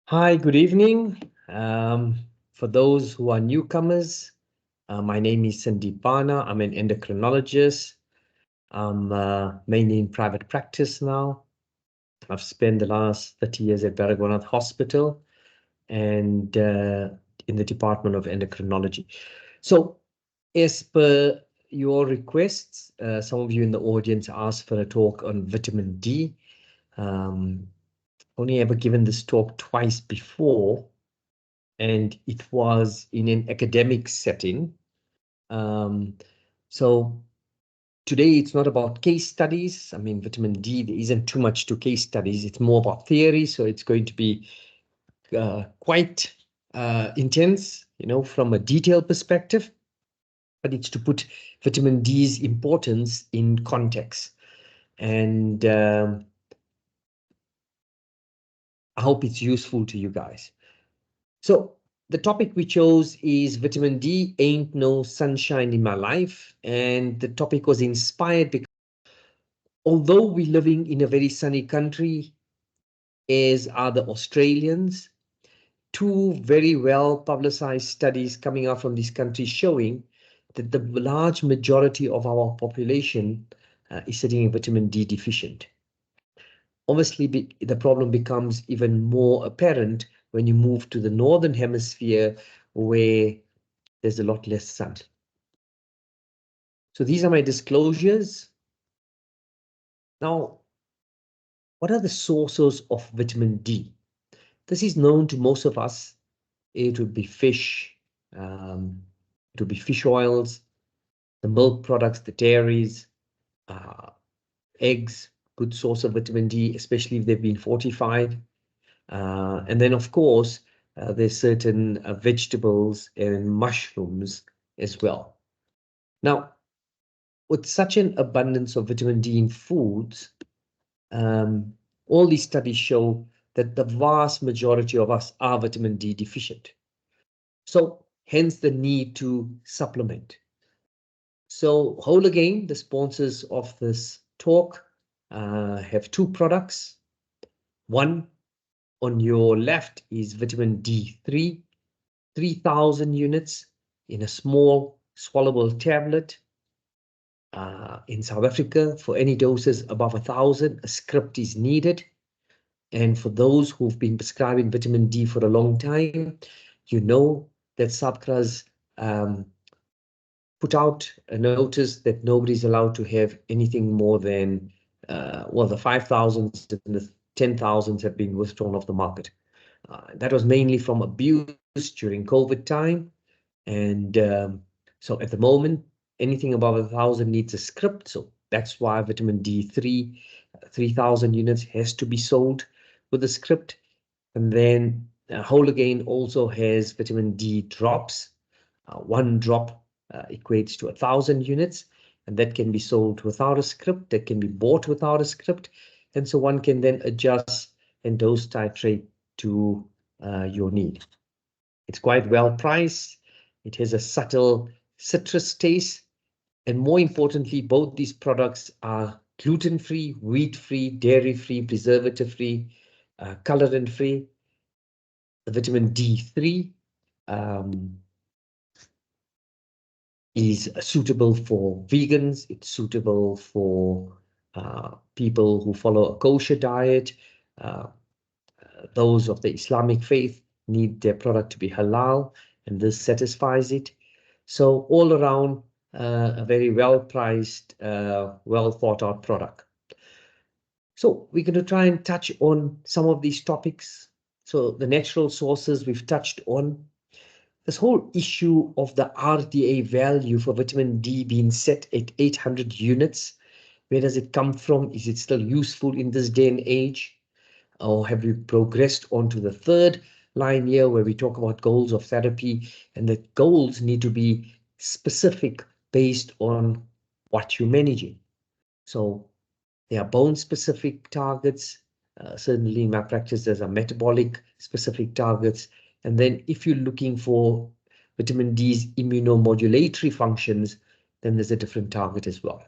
Hi, good evening. For those who are newcomers, my name is Sindeep Bhana. I'm an endocrinologist. I'm mainly in private practice now. I've spent the last 30 years at Baragwanath Hospital and in the Department of Endocrinology. So, as per your requests, some of you in the audience asked for a talk on vitamin D. Only ever given this talk twice before, and it was in an academic setting. So today it's not about case studies. I mean, vitamin D, there isn't too much to case studies. It's more about theory. So it's going to be quite intense, from a detailed perspective. But it's to put vitamin D's importance in context. And I hope it's useful to you guys. So the topic we chose is vitamin D ain't no sunshine in my life. And the topic was inspired because although we're living in a very sunny country, as are the Australians, two very well publicized studies coming out from this country showing that the large majority of our population is sitting vitamin D deficient. Obviously, the problem becomes even more apparent when you move to the northern hemisphere where there's a lot less sun. So these are my disclosures. Now, what are the sources of vitamin D? This is known to most of us. It would be fish, it would be fish oils, the milk products, the dairies, eggs, good source of vitamin D, especially if they've been fortified. And then, of course, there's certain vegetables and mushrooms as well. Now, with such an abundance of vitamin D in foods, all these studies show that the vast majority of us are vitamin D deficient. So hence the need to supplement. So Whole Again, the sponsors of this talk, have two products. One on your left is vitamin D3, 3,000 units in a small swallowable tablet. In South Africa, for any doses above 1,000, a script is needed. And for those who've been prescribing vitamin D for a long time, you know that SAHPRA's put out a notice that nobody's allowed to have anything more than, the 5,000s and the 10,000s have been withdrawn off the market. That was mainly from abuse during COVID time. And so at the moment, anything above 1,000 needs a script. So that's why vitamin D3, 3,000 units has to be sold with a script. And then Whole Again also has vitamin D drops. One drop equates to 1,000 units, and that can be sold without a script, that can be bought without a script. And so one can then adjust and dose titrate to your need. It's quite well priced. It has a subtle citrus taste. And more importantly, both these products are gluten-free, wheat-free, dairy-free, preservative-free, colorant-free. The vitamin D3 is suitable for vegans. It's suitable for people who follow a kosher diet. Those of the Islamic faith need their product to be halal, and this satisfies it. So all around, a very well-priced, well thought-out product. So we're going to try and touch on some of these topics. So the natural sources we've touched on. This whole issue of the RDA value for vitamin D being set at 800 units. Where does it come from? Is it still useful in this day and age? Or have we progressed on to the third line here where we talk about goals of therapy, and the goals need to be specific based on what you're managing. So there are bone specific targets. Certainly in my practice, there's a metabolic specific targets. And then if you're looking for vitamin D's immunomodulatory functions, then there's a different target as well.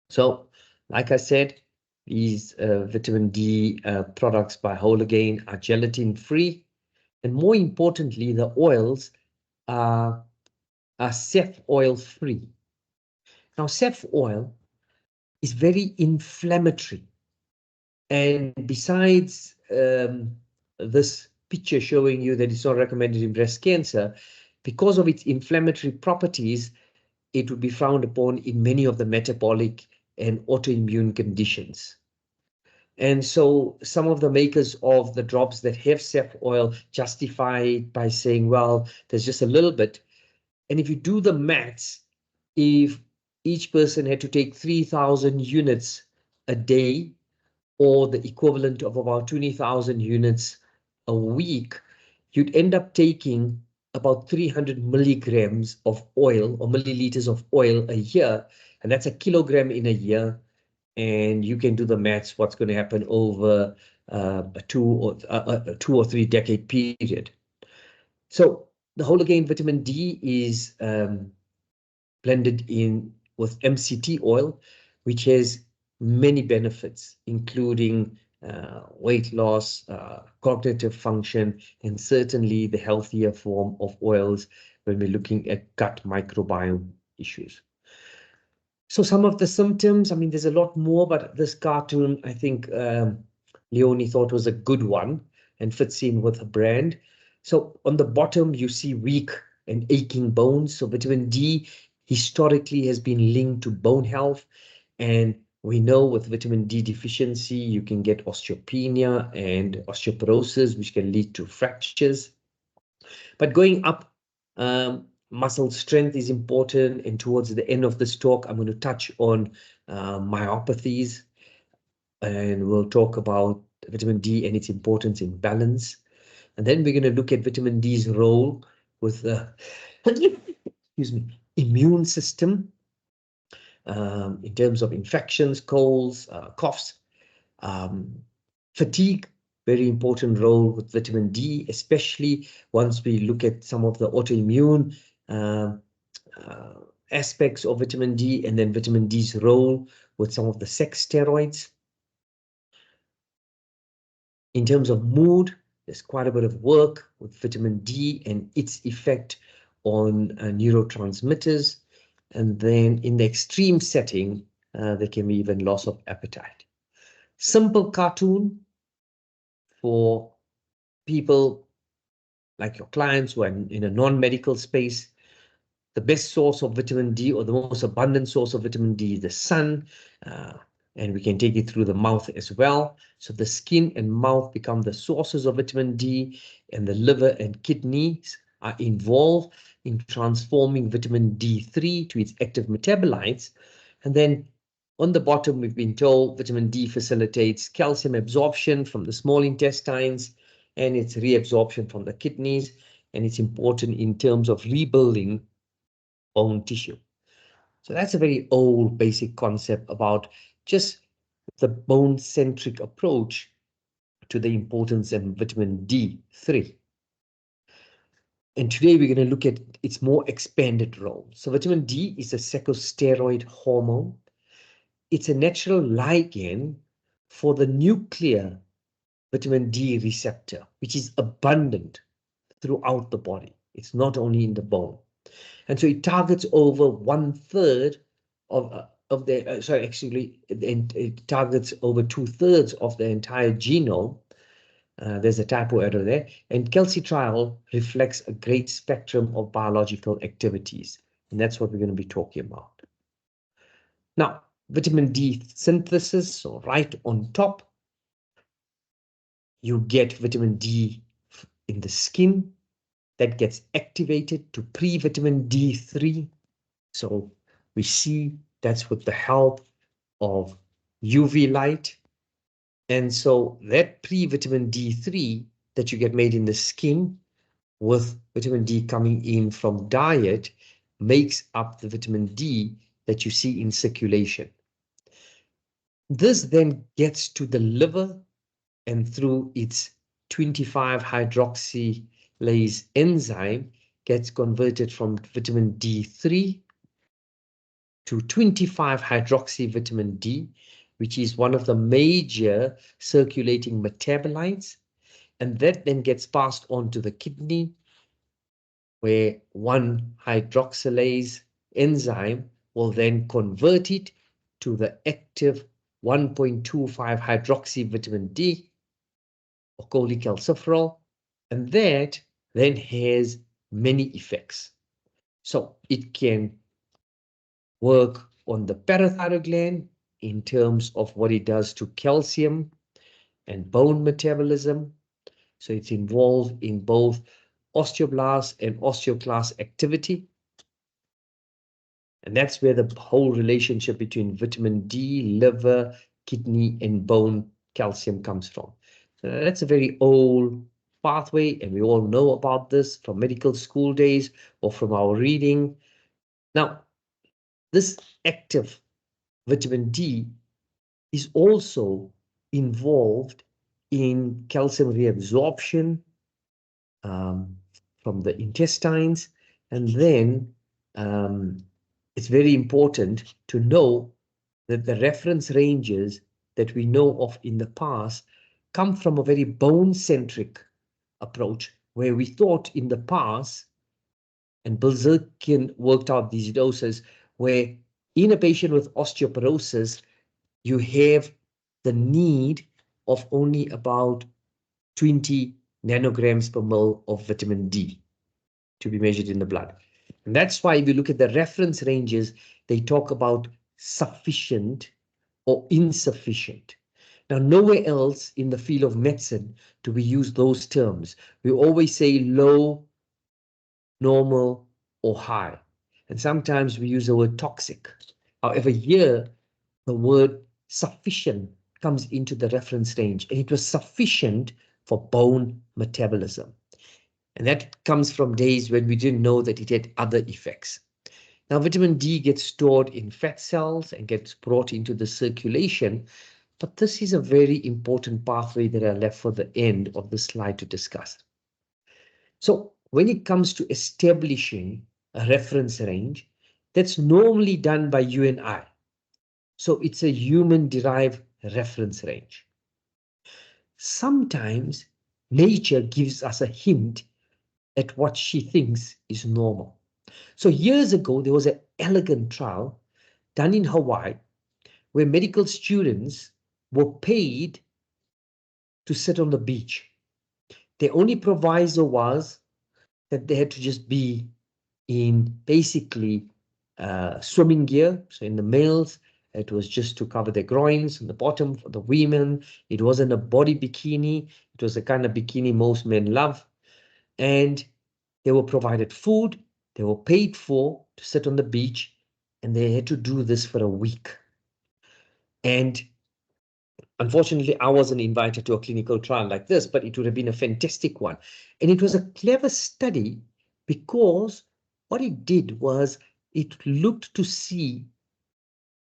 So like I said, These vitamin D products by Hologain are gelatin-free, and more importantly, the oils are Ceph oil-free. Now, Ceph oil is very inflammatory, and besides this picture showing you that it's not recommended in breast cancer, because of its inflammatory properties, it would be frowned upon in many of the metabolic and autoimmune conditions. And so some of the makers of the drops that have Ceph oil justify it by saying, well, there's just a little bit. And if you do the maths, if each person had to take 3,000 units a day, or the equivalent of about 20,000 units a week, you'd end up taking about 300 milligrams of oil or milliliters of oil a year. And that's a kilogram in a year. And you can do the maths, what's going to happen over a 2 or 3 decade period. So the Hologain vitamin D is blended in with MCT oil, which has many benefits, including weight loss, cognitive function, and certainly the healthier form of oils when we're looking at gut microbiome issues. So some of the symptoms, I mean, there's a lot more, but this cartoon, I think Leonie thought was a good one and fits in with her brand. So on the bottom, you see weak and aching bones. So vitamin D historically has been linked to bone health. And we know with vitamin D deficiency, you can get osteopenia and osteoporosis, which can lead to fractures. But going up, muscle strength is important. And towards the end of this talk, I'm going to touch on myopathies. And we'll talk about vitamin D and its importance in balance. And then we're going to look at vitamin D's role with the excuse me, immune system in terms of infections, colds, coughs, fatigue, very important role with vitamin D, especially once we look at some of the autoimmune aspects of vitamin D, and then vitamin D's role with some of the sex steroids. In terms of mood, there's quite a bit of work with vitamin D and its effect on neurotransmitters. And then in the extreme setting, there can be even loss of appetite. Simple cartoon for people like your clients who are in a non-medical space. The best source of vitamin D, or the most abundant source of vitamin D, is the sun. And we can take it through the mouth as well. So the skin and mouth become the sources of vitamin D, and the liver and kidneys are involved in transforming vitamin D3 to its active metabolites. And then on the bottom, we've been told vitamin D facilitates calcium absorption from the small intestines and its reabsorption from the kidneys. And it's important in terms of rebuilding bone tissue. So that's a very old basic concept about just the bone-centric approach to the importance of vitamin D3. And today we're going to look at its more expanded role. So vitamin D is a corticosteroid hormone. It's a natural ligand for the nuclear vitamin D receptor, which is abundant throughout the body. It's not only in the bone. And so it targets over 1/3 of the, it targets over 2/3 of the entire genome. There's a typo error there. And calcitriol reflects a great spectrum of biological activities. And that's what we're going to be talking about. Now, vitamin D synthesis, so right on top, you get vitamin D in the skin that gets activated to pre-vitamin D3. So we see that's with the help of UV light. And so that pre-vitamin D3 that you get made in the skin with vitamin D coming in from diet makes up the vitamin D that you see in circulation. This then gets to the liver, and through its 25-hydroxylase enzyme gets converted from vitamin D3 to 25-hydroxy vitamin D, which is one of the major circulating metabolites, and that then gets passed on to the kidney, where 1-hydroxylase enzyme will then convert it to the active 1.25 hydroxy vitamin D, or cholecalciferol, and that then has many effects. So it can work on the parathyroid gland in terms of what it does to calcium and bone metabolism. So it's involved in both osteoblast and osteoclast activity. And that's where the whole relationship between vitamin D, liver, kidney, and bone calcium comes from. So that's a very old pathway, and we all know about this from medical school days or from our reading. Now, this active vitamin D is also involved in calcium reabsorption from the intestines, and then it's very important to know that the reference ranges that we know of in the past come from a very bone-centric approach, where we thought in the past, and Bilzerian worked out these doses, where in a patient with osteoporosis, you have the need of only about 20 nanograms per ml of vitamin D to be measured in the blood. And that's why if you look at the reference ranges, they talk about sufficient or insufficient. Now, nowhere else in the field of medicine do we use those terms. We always say low, normal, or high. And sometimes we use the word toxic. However, here, the word sufficient comes into the reference range, and it was sufficient for bone metabolism. And that comes from days when we didn't know that it had other effects. Now, vitamin D gets stored in fat cells and gets brought into the circulation, but this is a very important pathway that I left for the end of the slide to discuss. So when it comes to establishing a reference range, that's normally done by you and I. So it's a human-derived reference range. Sometimes nature gives us a hint at what she thinks is normal. So years ago, there was an elegant trial done in Hawaii where medical students were paid to sit on the beach. The only proviso was that they had to just be in basically swimming gear. So in the males, it was just to cover their groins, and the bottom for the women, it wasn't a body bikini. It was the kind of bikini most men love. And they were provided food, they were paid for to sit on the beach, and they had to do this for a week. And unfortunately, I wasn't invited to a clinical trial like this, but it would have been a fantastic one. And it was a clever study because what it did was it looked to see,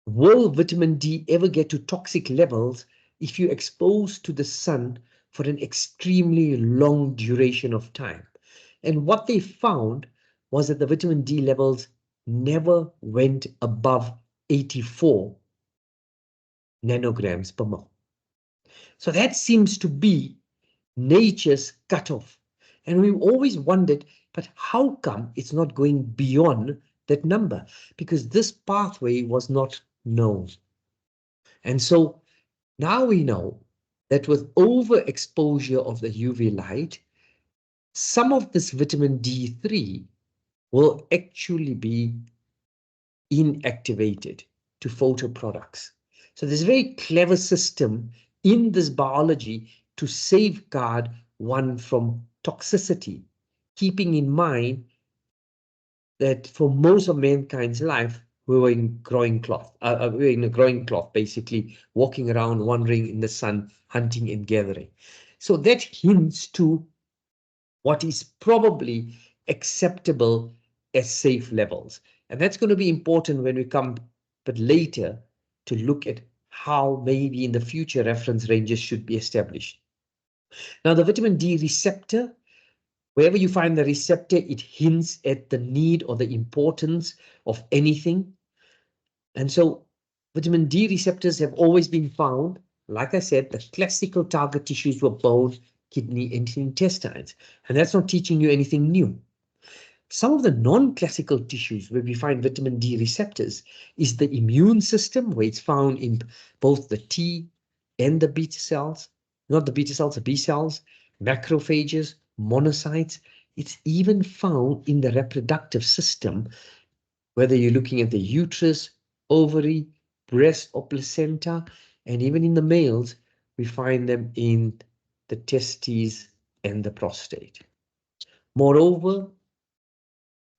will vitamin D ever get to toxic levels if you expose to the sun for an extremely long duration of time? And what they found was that the vitamin D levels never went above 84 nanograms per ml. So that seems to be nature's cutoff. And we've always wondered, but how come it's not going beyond that number? Because this pathway was not known. And so now we know that with overexposure of the UV light, some of this vitamin D3 will actually be inactivated to photoproducts. So there's a very clever system in this biology to safeguard one from toxicity, keeping in mind that for most of mankind's life, we were in growing cloth. We were in a growing cloth, basically walking around, wandering in the sun, hunting and gathering. So that hints to what is probably acceptable as safe levels. And that's going to be important when we come but later to look at how maybe in the future reference ranges should be established. Now, the vitamin D receptor, wherever you find the receptor, it hints at the need or the importance of anything. And so Vitamin D receptors have always been found. Like I said, the classical target tissues were bone, kidney, and intestines. And that's not teaching you anything new. Some of the non-classical tissues where we find vitamin D receptors is the immune system, where it's found in both the T and the beta cells, not the beta cells, the B cells, macrophages, monocytes. It's even found in the reproductive system, whether you're looking at the uterus, ovary, breast, or placenta, and even in the males, we find them in the testes and the prostate. Moreover,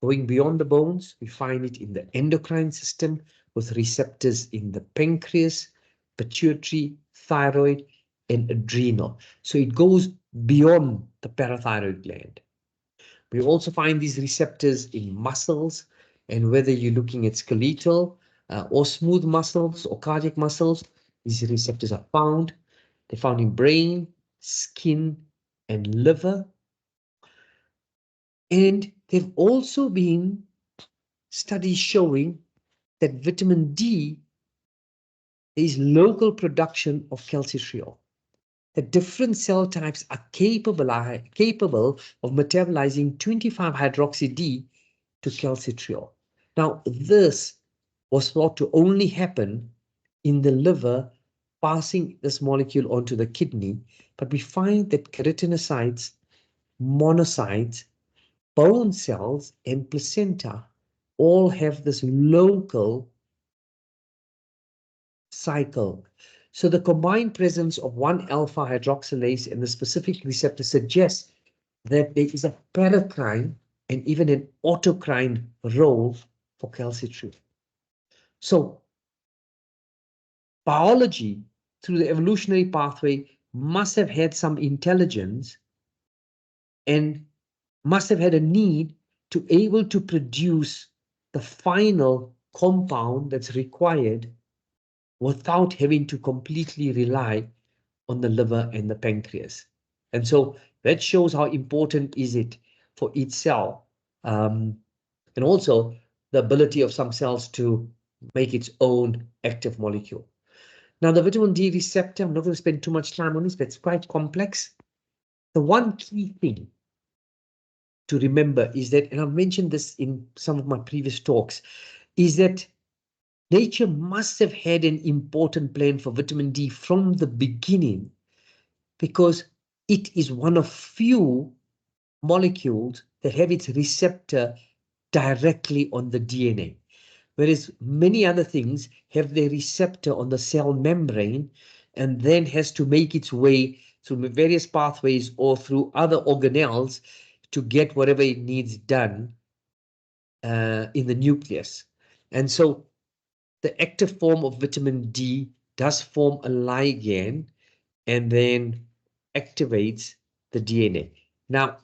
going beyond the bones, we find it in the endocrine system with receptors in the pancreas, pituitary, thyroid, and adrenal. So it goes beyond the parathyroid gland. We also find these receptors in muscles, and whether you're looking at skeletal or smooth muscles or cardiac muscles, these receptors are found. They're found in brain, skin, and liver. And they've also been studies showing that vitamin D is local production of calcitriol. The different cell types are capable of metabolizing 25-hydroxy-D to calcitriol. Now, this was thought to only happen in the liver, passing this molecule onto the kidney, but we find that keratinocytes, monocytes, bone cells, and placenta all have this local cycle. So the combined presence of 1-alpha hydroxylase and the specific receptor suggests that there is a paracrine and even an autocrine role for calcitriol. So biology, through the evolutionary pathway, must have had some intelligence and must have had a need to able to produce the final compound that's required without having to completely rely on the liver and the pancreas. And so that shows how important is it for each cell. And also the ability of some cells to make its own active molecule. Now, the vitamin D receptor, I'm not going to spend too much time on this, but it's quite complex. The one key thing to remember is that, and I've mentioned this in some of my previous talks, is that nature must have had an important plan for vitamin D from the beginning, because it is one of few molecules that have its receptor directly on the DNA, whereas many other things have their receptor on the cell membrane and then has to make its way through various pathways or through other organelles to get whatever it needs done in the nucleus. And so the active form of vitamin D does form a ligand and then activates the DNA. Now,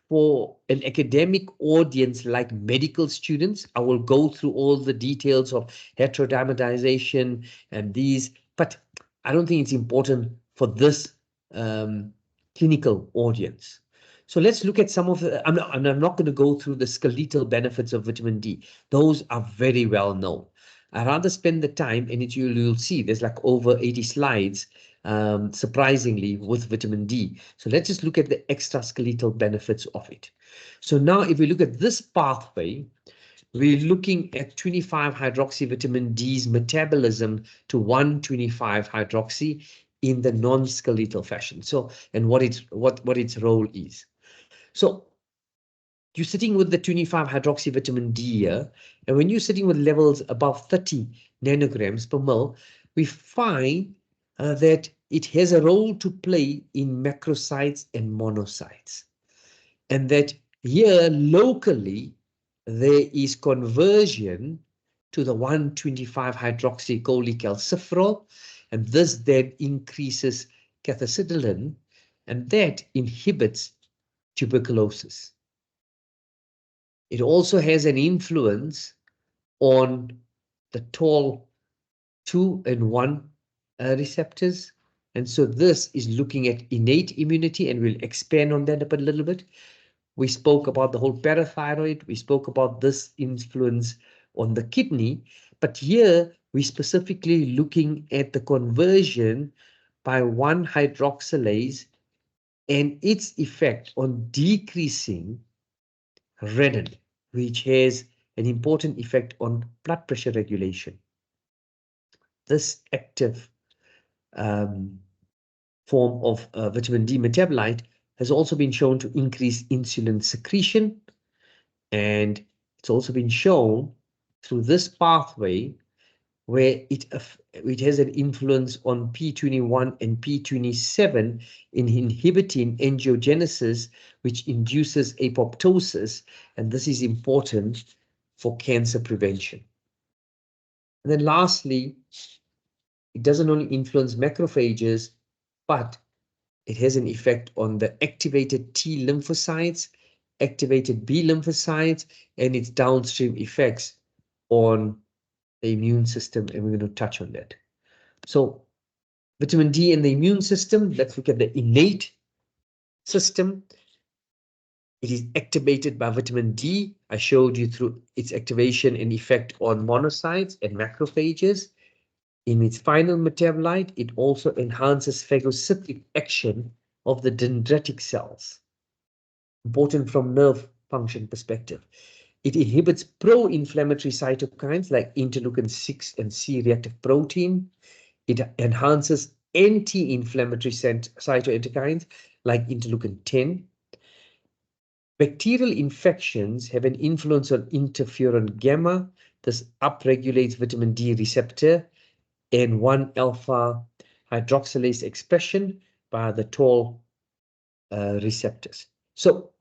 for an academic audience like medical students, I will go through all the details of heterodimerization and these, but I don't think it's important for this clinical audience. So let's look at some of the, I'm not going to go through the skeletal benefits of vitamin D. Those are very well known. I'd rather spend the time, and you'll see there's like over 80 slides, surprisingly, with vitamin D. So let's just look at the extraskeletal benefits of it. So now if we look at this pathway, we're looking at 25-hydroxy vitamin D's metabolism to 1,25-hydroxy in the non-skeletal fashion. So, and what its role is. So you're sitting with the 25-hydroxy vitamin D here, and when you're sitting with levels above 30 nanograms per ml, we find that it has a role to play in macrocytes and monocytes. And that here locally, there is conversion to the 1,25-hydroxycholecalciferol, and this then increases cathepsin, and that inhibits tuberculosis. It also has an influence on the TOL2 and 1 receptors. And so this is looking at innate immunity, and we'll expand on that a little bit. We spoke about the whole parathyroid. We spoke about this influence on the kidney, But here we're specifically looking at the conversion by 1-hydroxylase and its effect on decreasing renin, which has an important effect on blood pressure regulation. This active form of vitamin D metabolite has also been shown to increase insulin secretion, and it's also been shown through this pathway where it has an influence on P21 and P27 in inhibiting angiogenesis, which induces apoptosis, and this is important for cancer prevention. And then lastly, it doesn't only influence macrophages, but it has an effect on the activated T lymphocytes, activated B lymphocytes, and its downstream effects on the immune system, and we're going to touch on that. So vitamin D and the immune system, let's look at the innate system. It is activated by vitamin D. I showed you through its activation and effect on monocytes and macrophages. In its final metabolite, it also enhances phagocytic action of the dendritic cells. Important from nerve function perspective. It inhibits pro-inflammatory cytokines like interleukin-6 and C-reactive protein. It enhances anti-inflammatory cytoendocrines like interleukin-10. Bacterial infections have an influence on interferon gamma. This upregulates vitamin D receptor and 1-alpha hydroxylase expression by the Toll receptors. So,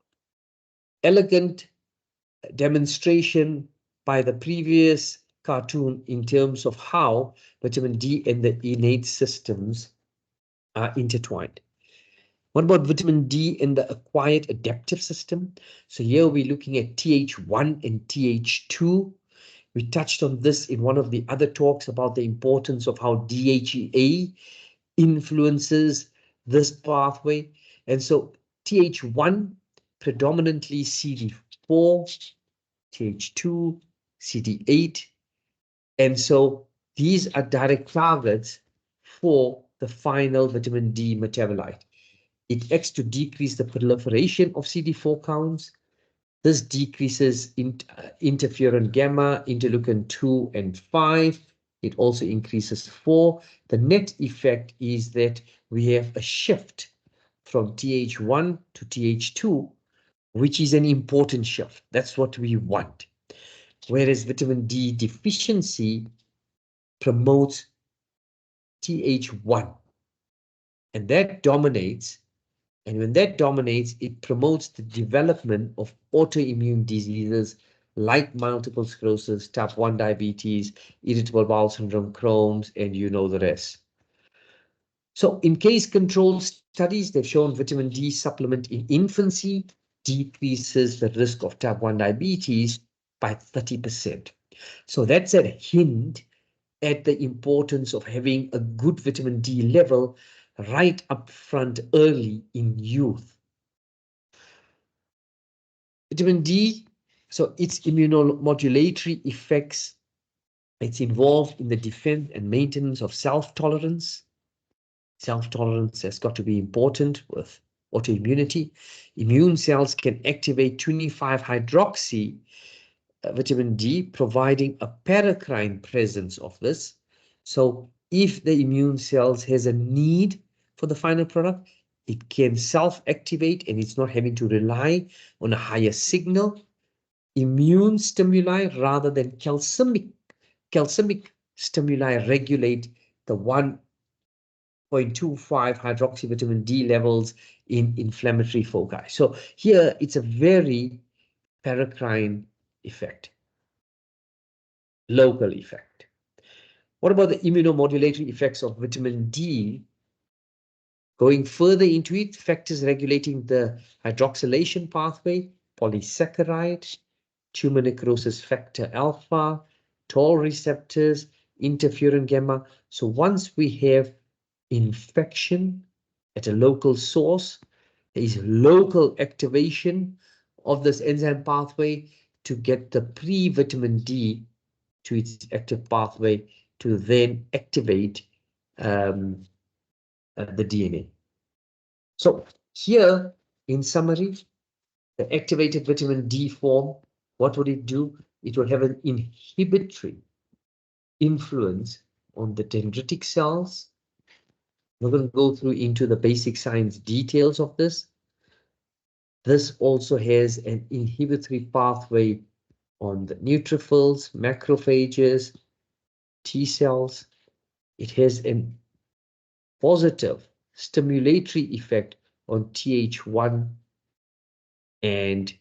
elegant demonstration by the previous cartoon in terms of how vitamin D and the innate systems are intertwined. What about vitamin D and the acquired adaptive system? So here we're looking at Th1 and Th2. We touched on this in one of the other talks about the importance of how DHEA influences this pathway. And so Th1 predominantly CD4, Th2, CD8. And so these are direct targets for the final vitamin D metabolite. It acts to decrease the proliferation of CD4 counts. This decreases interferon gamma, interleukin 2 and 5. It also increases 4. The net effect is that we have a shift from Th1 to Th2, which is an important shift. That's what we want. Whereas vitamin D deficiency promotes Th1, and that dominates. And when that dominates, it promotes the development of autoimmune diseases like multiple sclerosis, type 1 diabetes, irritable bowel syndrome, Crohn's, and you know the rest. So in case control studies, they've shown vitamin D supplement in infancy decreases the risk of type 1 diabetes by 30%. So that's a hint at the importance of having a good vitamin D level right up front early in youth. Vitamin D, so its immunomodulatory effects, it's involved in the defense and maintenance of self-tolerance. Self-tolerance has got to be important with autoimmunity. Immune cells can activate 25-hydroxy vitamin D, providing a paracrine presence of this. So if the immune cells has a need for the final product, it can self-activate and it's not having to rely on a higher signal. Immune stimuli rather than calcimic stimuli regulate the 1.25 hydroxyvitamin D levels in inflammatory foci. So here it's a very paracrine effect, local effect. What about the immunomodulatory effects of vitamin D? Going further into it, factors regulating the hydroxylation pathway, polysaccharide, tumor necrosis factor alpha, Toll receptors, interferon gamma. So once we have infection at a local source, there is local activation of this enzyme pathway to get the pre-vitamin D to its active pathway to then activate the DNA. So here, in summary, the activated vitamin D form, what would it do? It will have an inhibitory influence on the dendritic cells. We're going to go through into the basic science details of this. This also has an inhibitory pathway on the neutrophils, macrophages, T cells. It has a positive stimulatory effect on Th1 and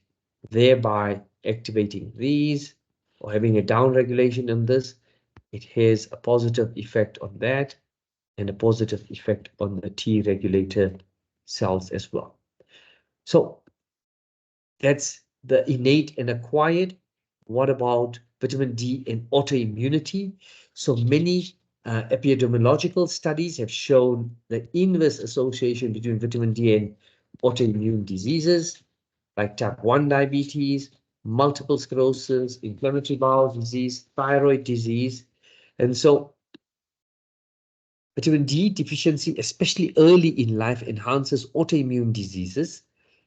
thereby activating these or having a down regulation on this. It has a positive effect on that and a positive effect on the T regulator cells as well. So that's the innate and acquired. What about vitamin D and autoimmunity? So many epidemiological studies have shown the inverse association between vitamin D and autoimmune diseases like type 1 diabetes, multiple sclerosis, inflammatory bowel disease, thyroid disease. And so vitamin D deficiency, especially early in life, enhances autoimmune diseases.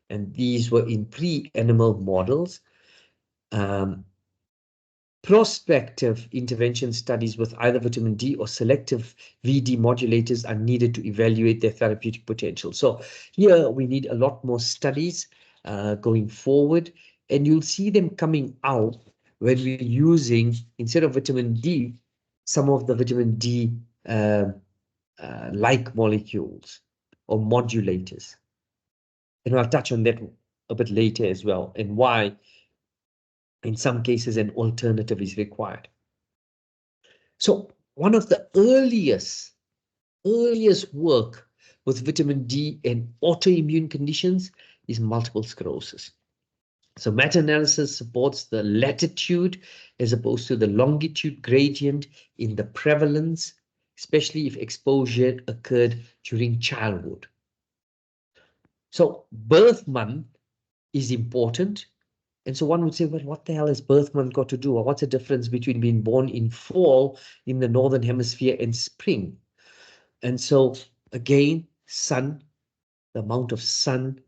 And these were in pre-animal models. Prospective intervention studies with either vitamin D or selective VD modulators are needed to evaluate their therapeutic potential. So here we need a lot more studies going forward, and you'll see them coming out when we're using, instead of vitamin D, some of the vitamin D like molecules or modulators. And I'll touch on that a bit later as well, and why in some cases an alternative is required. So one of the earliest work with vitamin D and autoimmune conditions is multiple sclerosis. So meta-analysis supports the latitude as opposed to the longitude gradient in the prevalence, especially if exposure occurred during childhood. So birth month is important. And so one would say, well, what the hell has birth month got to do? Or what's the difference between being born in fall in the northern hemisphere and spring? And so again, sun, the amount of sun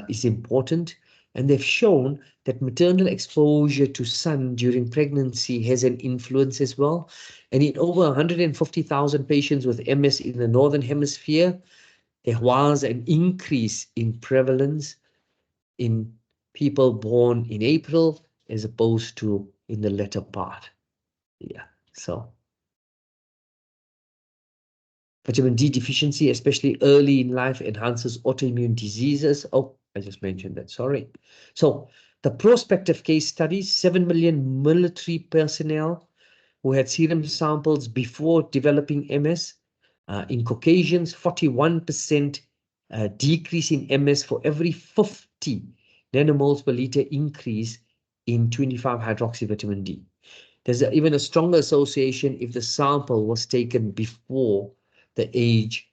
is important. And they've shown that maternal exposure to sun during pregnancy has an influence as well. And in over 150,000 patients with MS in the northern hemisphere, there was an increase in prevalence in people born in April as opposed to in the latter part. Yeah, so vitamin D deficiency, especially early in life, enhances autoimmune diseases. Oh, I just mentioned that, sorry. So the prospective case studies, 7 million military personnel who had serum samples before developing MS. In Caucasians, 41% decrease in MS for every 50 nanomoles per liter increase in 25-hydroxyvitamin D. There's even a stronger association if the sample was taken before the age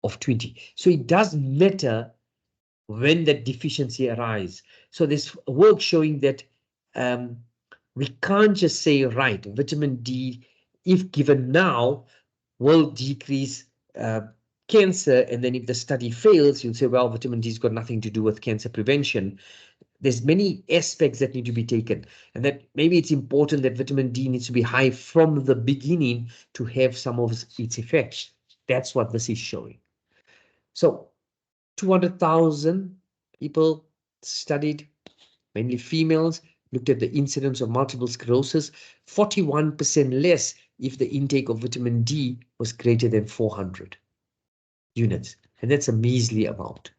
of 20. So it does matter when the deficiency arises. So there's work showing that we can't just say, right, vitamin D, if given now, will decrease cancer, and then if the study fails, you'll say, well, vitamin D's got nothing to do with cancer prevention. There's many aspects that need to be taken, and that maybe it's important that vitamin D needs to be high from the beginning to have some of its effects. That's what this is showing. So 200,000 people studied, mainly females, looked at the incidence of multiple sclerosis, 41% less if the intake of vitamin D was greater than 400 units. And that's a measly amount.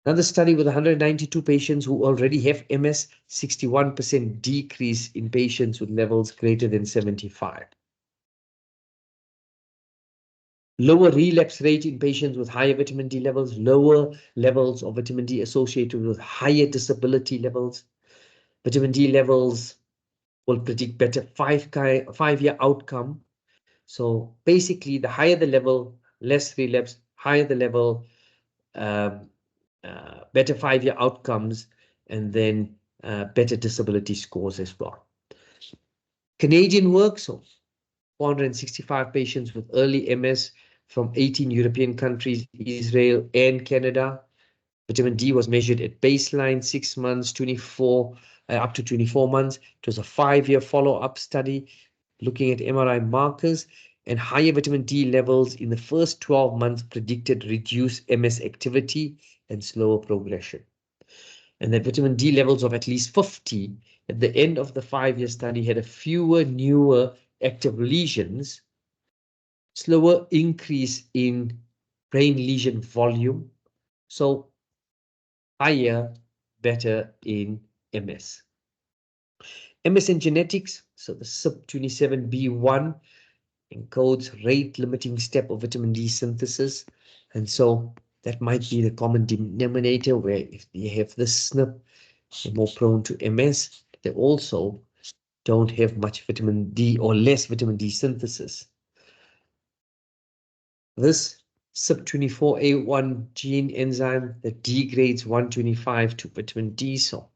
Another study with 192 patients who already have MS, 61% decrease in patients with levels greater than 75. Lower relapse rate in patients with higher vitamin D levels, lower levels of vitamin D associated with higher disability levels. Vitamin D levels will predict better five-year outcome. So basically, the higher the level, less relapse, higher the level, better 5-year outcomes, and then better disability scores as well. Canadian work, so 465 patients with early MS from 18 European countries, Israel and Canada. Vitamin D was measured at baseline, 6 months, 24, up to 24 months. It was a 5-year follow-up study looking at MRI markers, and higher vitamin D levels in the first 12 months predicted reduced MS activity and slower progression. And that vitamin D levels of at least 50 at the end of the 5-year study had a fewer, newer active lesions, slower increase in brain lesion volume, so higher, better in MS. MS and genetics, so the CYP27B1 encodes rate limiting step of vitamin D synthesis. And so that might be the common denominator, where if they have this SNP, they're more prone to MS. They also don't have much vitamin D or less vitamin D synthesis. This CYP24A1 gene enzyme that degrades 125 to vitamin D, so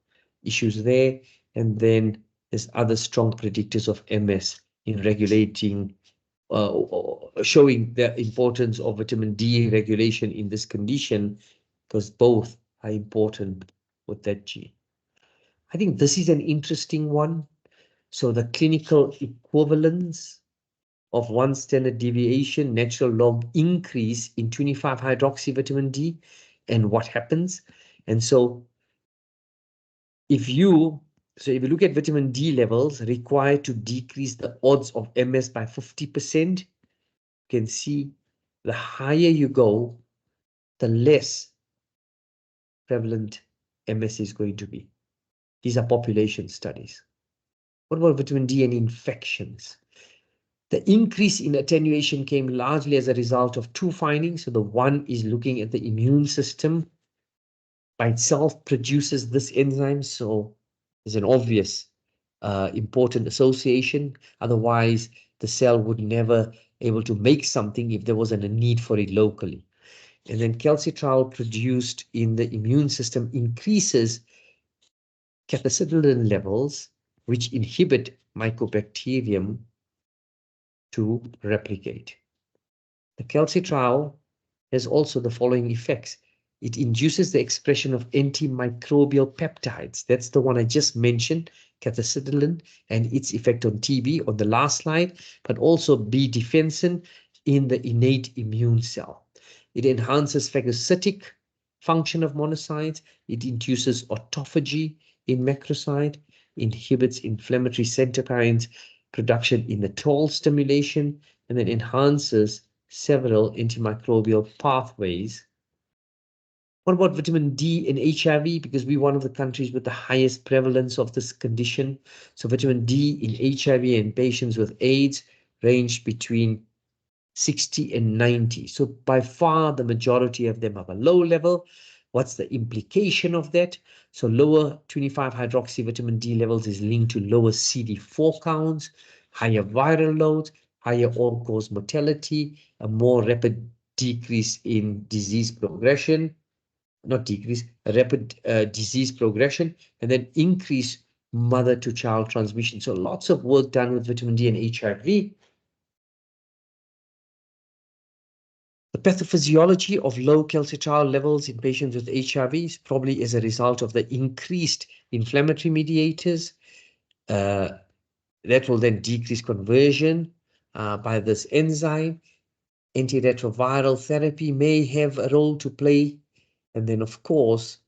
issues there. And then there's other strong predictors of MS in regulating, showing the importance of vitamin D regulation in this condition, because both are important with that gene. I think this is an interesting one. So the clinical equivalence of 1 standard deviation natural log increase in 25-hydroxy vitamin D, and what happens. And so if you look at vitamin D levels required to decrease the odds of MS by 50%, you can see the higher you go, the less prevalent MS is going to be. These are population studies. What about vitamin D and infections? The increase in attenuation came largely as a result of 2 findings. So the one is looking at the immune system by itself produces this enzyme. So there's an obvious important association. Otherwise, the cell would never able to make something if there wasn't a need for it locally. And then calcitriol produced in the immune system increases cathepsin levels, which inhibit mycobacterium to replicate. The calcitriol has also the following effects. It induces the expression of antimicrobial peptides. That's the one I just mentioned, cathepsin, and its effect on TB on the last slide, but also B defensin in the innate immune cell. It enhances phagocytic function of monocytes. It induces autophagy in macrocyte, inhibits inflammatory cytokines production in the toll stimulation, and then enhances several antimicrobial pathways. What about vitamin D in HIV? Because we're one of the countries with the highest prevalence of this condition. So vitamin D in HIV and patients with AIDS ranged between 60 and 90. So by far the majority of them have a low level. What's the implication of that? So lower 25-hydroxy vitamin D levels is linked to lower CD4 counts, higher viral loads, higher all-cause mortality, a more rapid decrease in disease progression, not decrease, a rapid disease progression, and then increase mother-to-child transmission. So lots of work done with vitamin D and HIV. The pathophysiology of low calcitriol levels in patients with HIV is probably as a result of the increased inflammatory mediators. That will then decrease conversion by this enzyme. Antiretroviral therapy may have a role to play. And then, of course,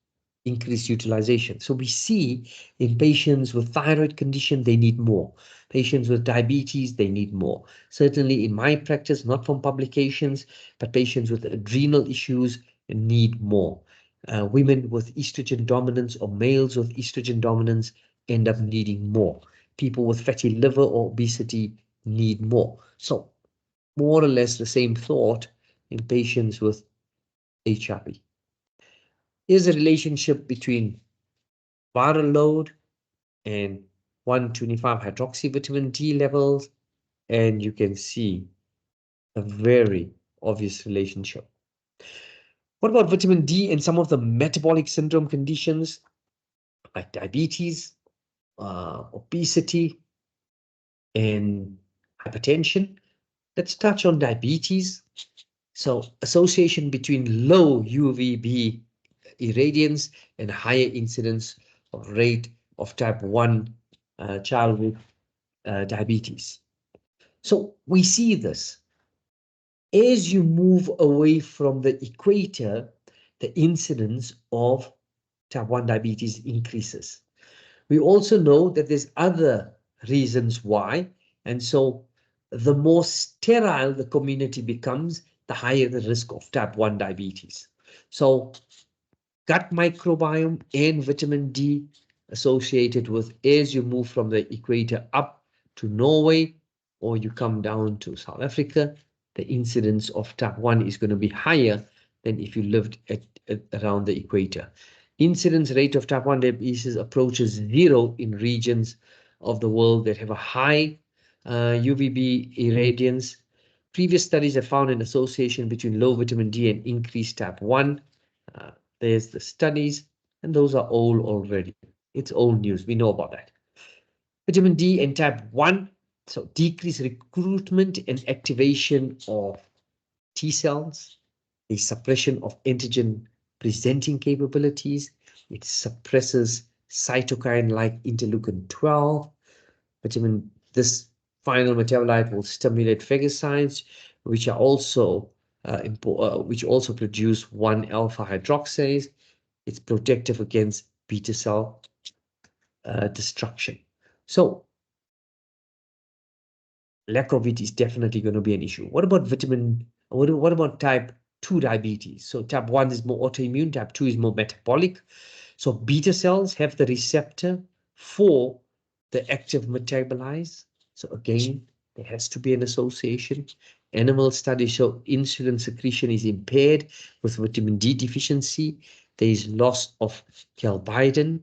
increased utilization. So we see in patients with thyroid condition, they need more. Patients with diabetes, they need more. Certainly in my practice, not from publications, but patients with adrenal issues need more. Women with estrogen dominance or males with estrogen dominance end up needing more. People with fatty liver or obesity need more. So more or less the same thought in patients with HIV. Here's a relationship between viral load and 125-hydroxy vitamin D levels, and you can see a very obvious relationship. What about vitamin D and some of the metabolic syndrome conditions like diabetes, obesity? and hypertension. Let's touch on diabetes. So association between low UVB irradiance and higher incidence of rate of type 1 childhood diabetes. So we see this. As you move away from the equator, the incidence of type 1 diabetes increases. We also know that there's other reasons why. And so the more sterile the community becomes, the higher the risk of type 1 diabetes. So gut microbiome and vitamin D associated with, as you move from the equator up to Norway, or you come down to South Africa, the incidence of type 1 is going to be higher than if you lived around the equator. Incidence rate of type 1 diabetes approaches 0 in regions of the world that have a high UVB irradiance. Previous studies have found an association between low vitamin D and increased type 1. There's the studies, and those are old already. It's old news. We know about that. Vitamin D and type 1, so decreased recruitment and activation of T cells, a suppression of antigen presenting capabilities. It suppresses cytokine like interleukin 12. This final metabolite will stimulate phagocytes, which are also which also produce 1-alpha hydroxylase. It's protective against beta cell destruction. So lack of it is definitely going to be an issue. What about what about type 2 diabetes? So type 1 is more autoimmune, type 2 is more metabolic. So beta cells have the receptor for the active metabolites. So again, there has to be an association. Animal studies show insulin secretion is impaired with vitamin D deficiency. There is loss of calbidin,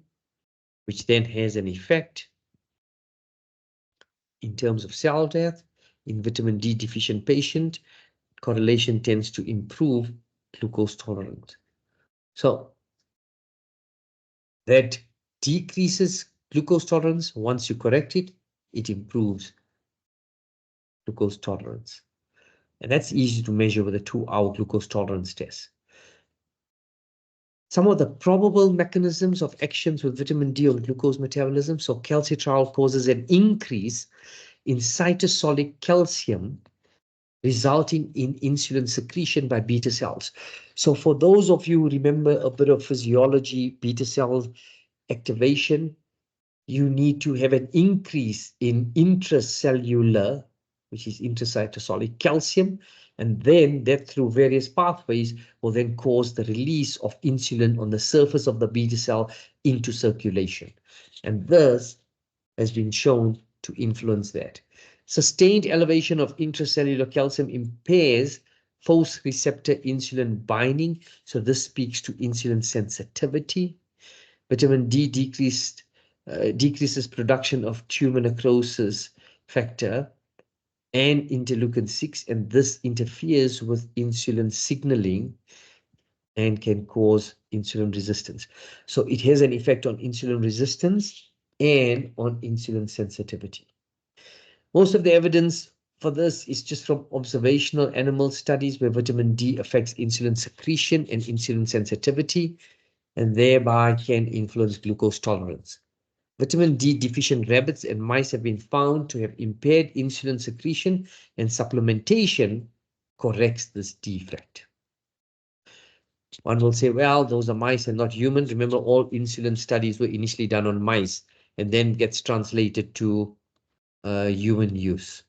which then has an effect in terms of cell death. In vitamin D deficient patient, correlation tends to improve glucose tolerance. So that decreases glucose tolerance. Once you correct it, it improves glucose tolerance. And that's easy to measure with a 2-hour glucose tolerance test. Some of the probable mechanisms of actions with vitamin D on glucose metabolism. So calcitriol causes an increase in cytosolic calcium, resulting in insulin secretion by beta cells. So for those of you who remember a bit of physiology, beta cell activation, you need to have an increase in intracellular, which is intracytosolic calcium, and then that through various pathways will then cause the release of insulin on the surface of the beta cell into circulation. And this has been shown to influence that. Sustained elevation of intracellular calcium impairs phosphoreceptor insulin binding, so this speaks to insulin sensitivity. Vitamin D decreases production of tumor necrosis factor and interleukin 6, and this interferes with insulin signaling and can cause insulin resistance. So it has an effect on insulin resistance and on insulin sensitivity. Most of the evidence for this is just from observational animal studies where vitamin D affects insulin secretion and insulin sensitivity, and thereby can influence glucose tolerance. Vitamin D deficient rabbits and mice have been found to have impaired insulin secretion, and supplementation corrects this defect. One will say, well, those are mice and not humans. Remember, all insulin studies were initially done on mice and then gets translated to human use.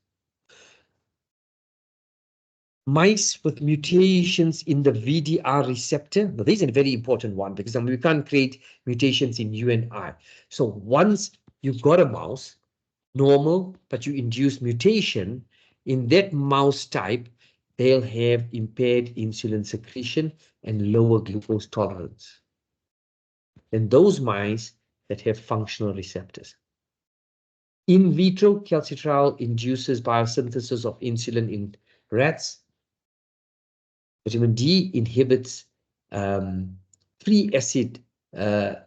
Mice with mutations in the VDR receptor. Now, this is a very important one because we can't create mutations in you and I. So once you've got a mouse, normal, but you induce mutation in that mouse type, they'll have impaired insulin secretion and lower glucose tolerance than those mice that have functional receptors. In vitro, calcitriol induces biosynthesis of insulin in rats. Vitamin D inhibits free acid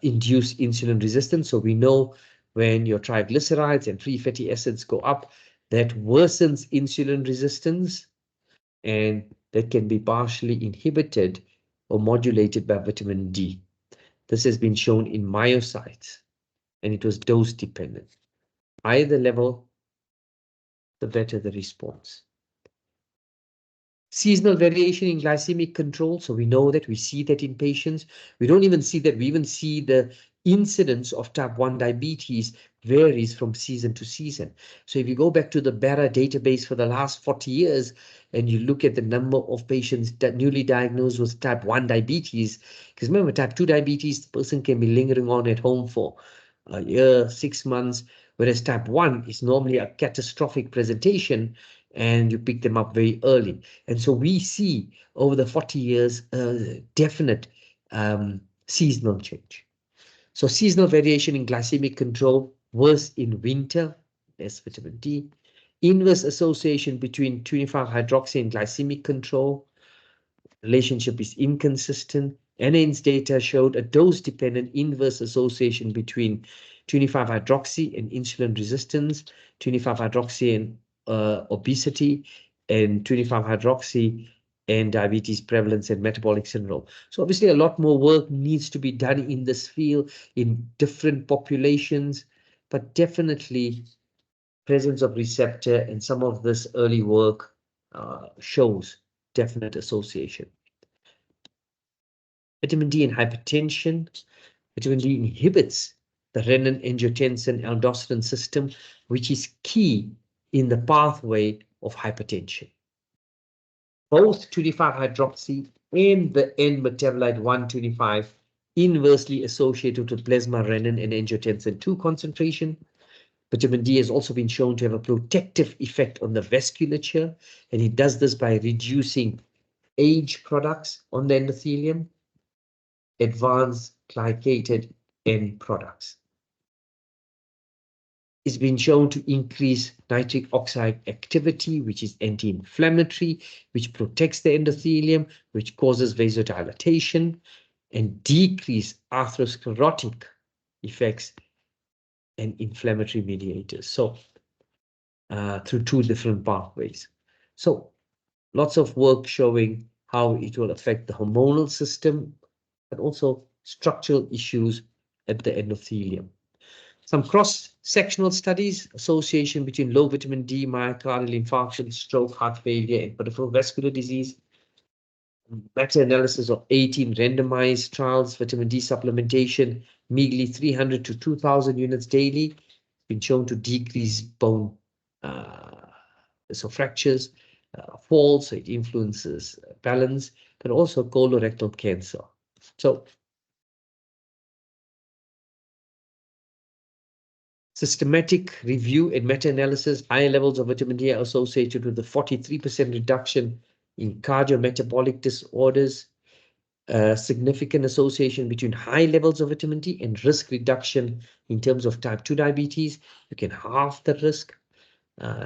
induced insulin resistance. So we know when your triglycerides and free fatty acids go up, that worsens insulin resistance, and that can be partially inhibited or modulated by vitamin D. This has been shown in myocytes, and it was dose dependent. Higher the level, the better the response. Seasonal variation in glycemic control. So we know that, we see that in patients. We don't even see that, we even see the incidence of type 1 diabetes varies from season to season. So if you go back to the BARA database for the last 40 years, and you look at the number of patients that newly diagnosed with type 1 diabetes, because remember, type 2 diabetes, the person can be lingering on at home for a year, 6 months, whereas type 1 is normally a catastrophic presentation, and you pick them up very early. And so we see over the 40 years a definite seasonal change. So seasonal variation in glycemic control, worse in winter, less vitamin D. Inverse association between 25-hydroxy and glycemic control. Relationship is inconsistent. NAN's data showed a dose-dependent inverse association between 25-hydroxy and insulin resistance, 25-hydroxy and obesity, and 25-hydroxy and diabetes prevalence and metabolic syndrome. So obviously a lot more work needs to be done in this field in different populations, but definitely presence of receptor and some of this early work shows definite association. Vitamin D and hypertension. Vitamin D inhibits the renin-angiotensin-aldosterone system, which is key in the pathway of hypertension. Both 25-hydroxy and the N-metabolite 125 inversely associated with plasma renin and angiotensin 2 concentration. Vitamin D has also been shown to have a protective effect on the vasculature, and it does this by reducing age products on the endothelium, advanced glycated end products. It's been shown to increase nitric oxide activity, which is anti-inflammatory, which protects the endothelium, which causes vasodilatation, and decrease atherosclerotic effects and inflammatory mediators. So through two different pathways. So lots of work showing how it will affect the hormonal system, but also structural issues at the endothelium. Some cross-sectional studies, association between low vitamin D, myocardial infarction, stroke, heart failure, and peripheral vascular disease. Meta-analysis of 18 randomized trials, vitamin D supplementation, meagerly 300 to 2,000 units daily, been shown to decrease bone so fractures, falls, so it influences balance, but also colorectal cancer. So systematic review and meta-analysis, higher levels of vitamin D are associated with the 43% reduction in cardiometabolic disorders, significant association between high levels of vitamin D and risk reduction in terms of type 2 diabetes. You can halve the risk.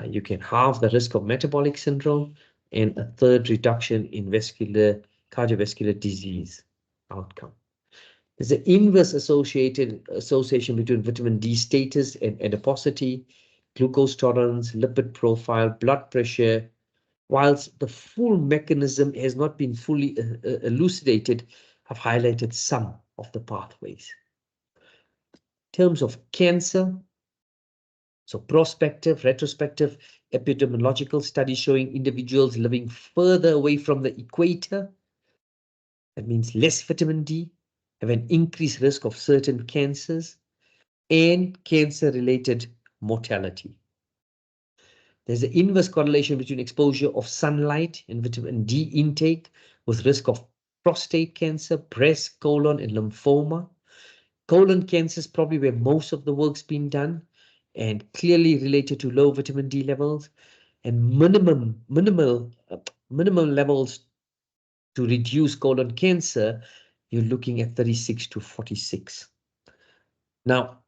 You can halve the risk of metabolic syndrome, and a third reduction in cardiovascular disease outcome. There's an inverse association between vitamin D status and adiposity, glucose tolerance, lipid profile, blood pressure. Whilst the full mechanism has not been fully elucidated, I've highlighted some of the pathways. In terms of cancer, so prospective, retrospective, epidemiological studies showing individuals living further away from the equator, that means less vitamin D, have an increased risk of certain cancers and cancer-related mortality. There's an inverse correlation between exposure of sunlight and vitamin D intake with risk of prostate cancer, breast, colon, and lymphoma. Colon cancer is probably where most of the work's been done, and clearly related to low vitamin D levels, and minimal levels to reduce colon cancer, you're looking at 36 to 46. Now,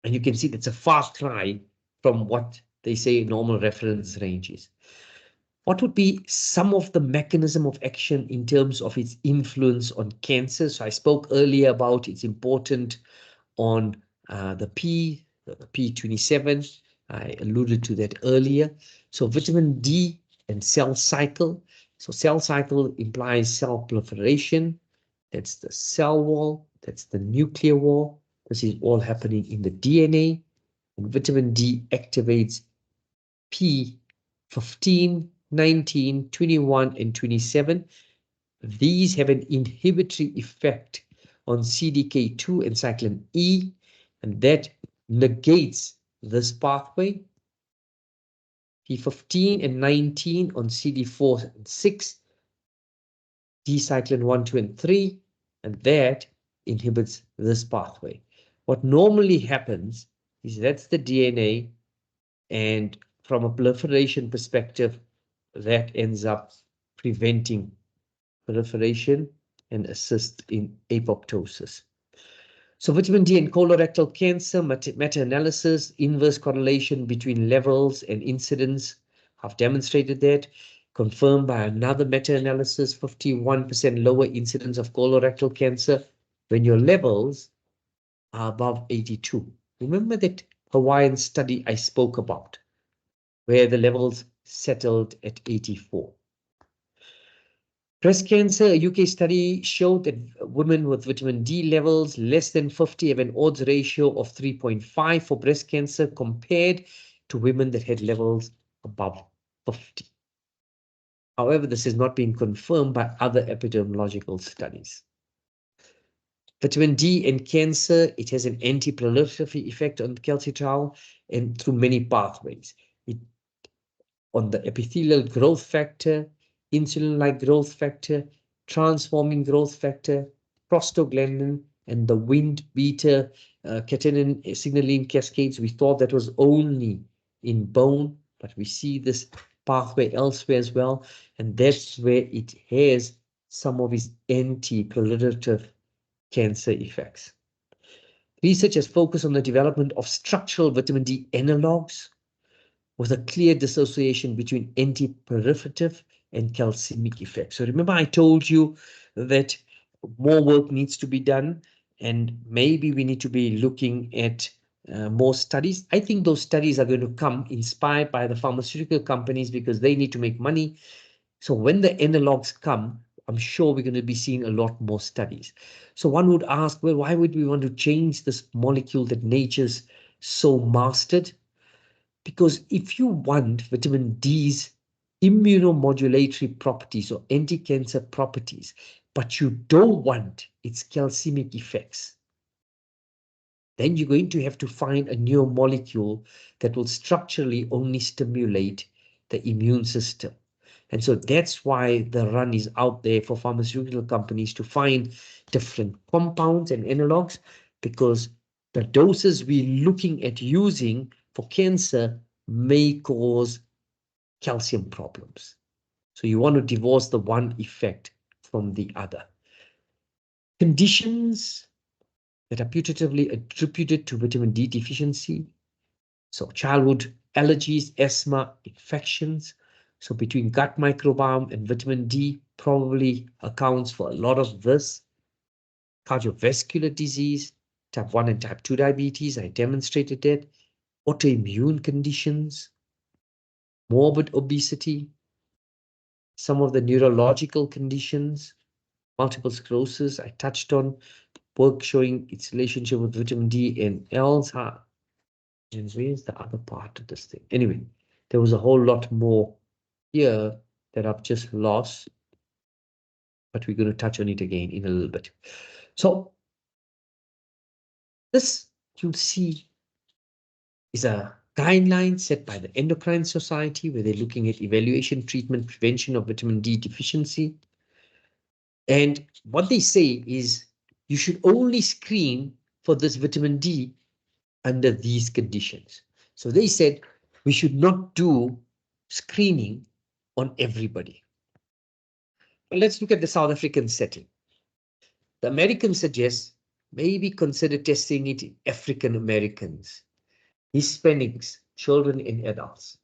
and you can see that's a far cry from what they say normal reference range is. What would be some of the mechanism of action in terms of its influence on cancer? So I spoke earlier about it's important on the P27, I alluded to that earlier. So vitamin D and cell cycle. So cell cycle implies cell proliferation. That's the cell wall. That's the nuclear wall. This is all happening in the DNA. And vitamin D activates P15, 19, 21, and 27. These have an inhibitory effect on CDK2 and cyclin E, and that negates this pathway. P15 and 19 on CD4 and 6, D-cyclin 1, 2, and 3, and that inhibits this pathway. What normally happens is that's the DNA, and from a proliferation perspective, that ends up preventing proliferation and assist in apoptosis. So vitamin D and colorectal cancer, meta-analysis, inverse correlation between levels and incidence. I've demonstrated that, confirmed by another meta-analysis, 51% lower incidence of colorectal cancer when your levels are above 82. Remember that Hawaiian study I spoke about, where the levels settled at 84. Breast cancer, a UK study showed that women with vitamin D levels less than 50 have an odds ratio of 3.5 for breast cancer compared to women that had levels above 50. However, this has not been confirmed by other epidemiological studies. Vitamin D in cancer, it has an anti-proliferative effect on calcitriol and through many pathways. On the epithelial growth factor, insulin-like growth factor, transforming growth factor, prostaglandin, and the Wnt beta catenin signaling cascades. We thought that was only in bone, but we see this pathway elsewhere as well, and that's where it has some of its anti-proliferative cancer effects. Research has focused on the development of structural vitamin D analogs with a clear dissociation between anti-proliferative and calcemic effects. So remember I told you that more work needs to be done, and maybe we need to be looking at more studies. I think those studies are going to come inspired by the pharmaceutical companies because they need to make money. So when the analogs come, I'm sure we're going to be seeing a lot more studies. So one would ask, well, why would we want to change this molecule that nature's so mastered? Because if you want vitamin D's immunomodulatory properties or anti-cancer properties, but you don't want its calcemic effects, then you're going to have to find a new molecule that will structurally only stimulate the immune system. And so that's why the run is out there for pharmaceutical companies to find different compounds and analogs, because the doses we're looking at using for cancer may cause calcium problems. So you want to divorce the one effect from the other. Conditions that are putatively attributed to vitamin D deficiency. So childhood allergies, asthma, infections. So between gut microbiome and vitamin D probably accounts for a lot of this. Cardiovascular disease, type 1 and type 2 diabetes, I demonstrated that. Autoimmune conditions, morbid obesity, some of the neurological conditions, multiple sclerosis, I touched on, work showing its relationship with vitamin D and Alzheimer's. And where's the other part of this thing? Anyway, there was a whole lot more here that I've just lost, but we're going to touch on it again in a little bit. So this, you'll see, is a guideline set by the Endocrine Society, where they're looking at evaluation, treatment, prevention of vitamin D deficiency. And what they say is you should only screen for this vitamin D under these conditions. So they said we should not do screening on everybody. But let's look at the South African setting. The Americans suggest maybe consider testing it in African Americans, Hispanics, children and adults.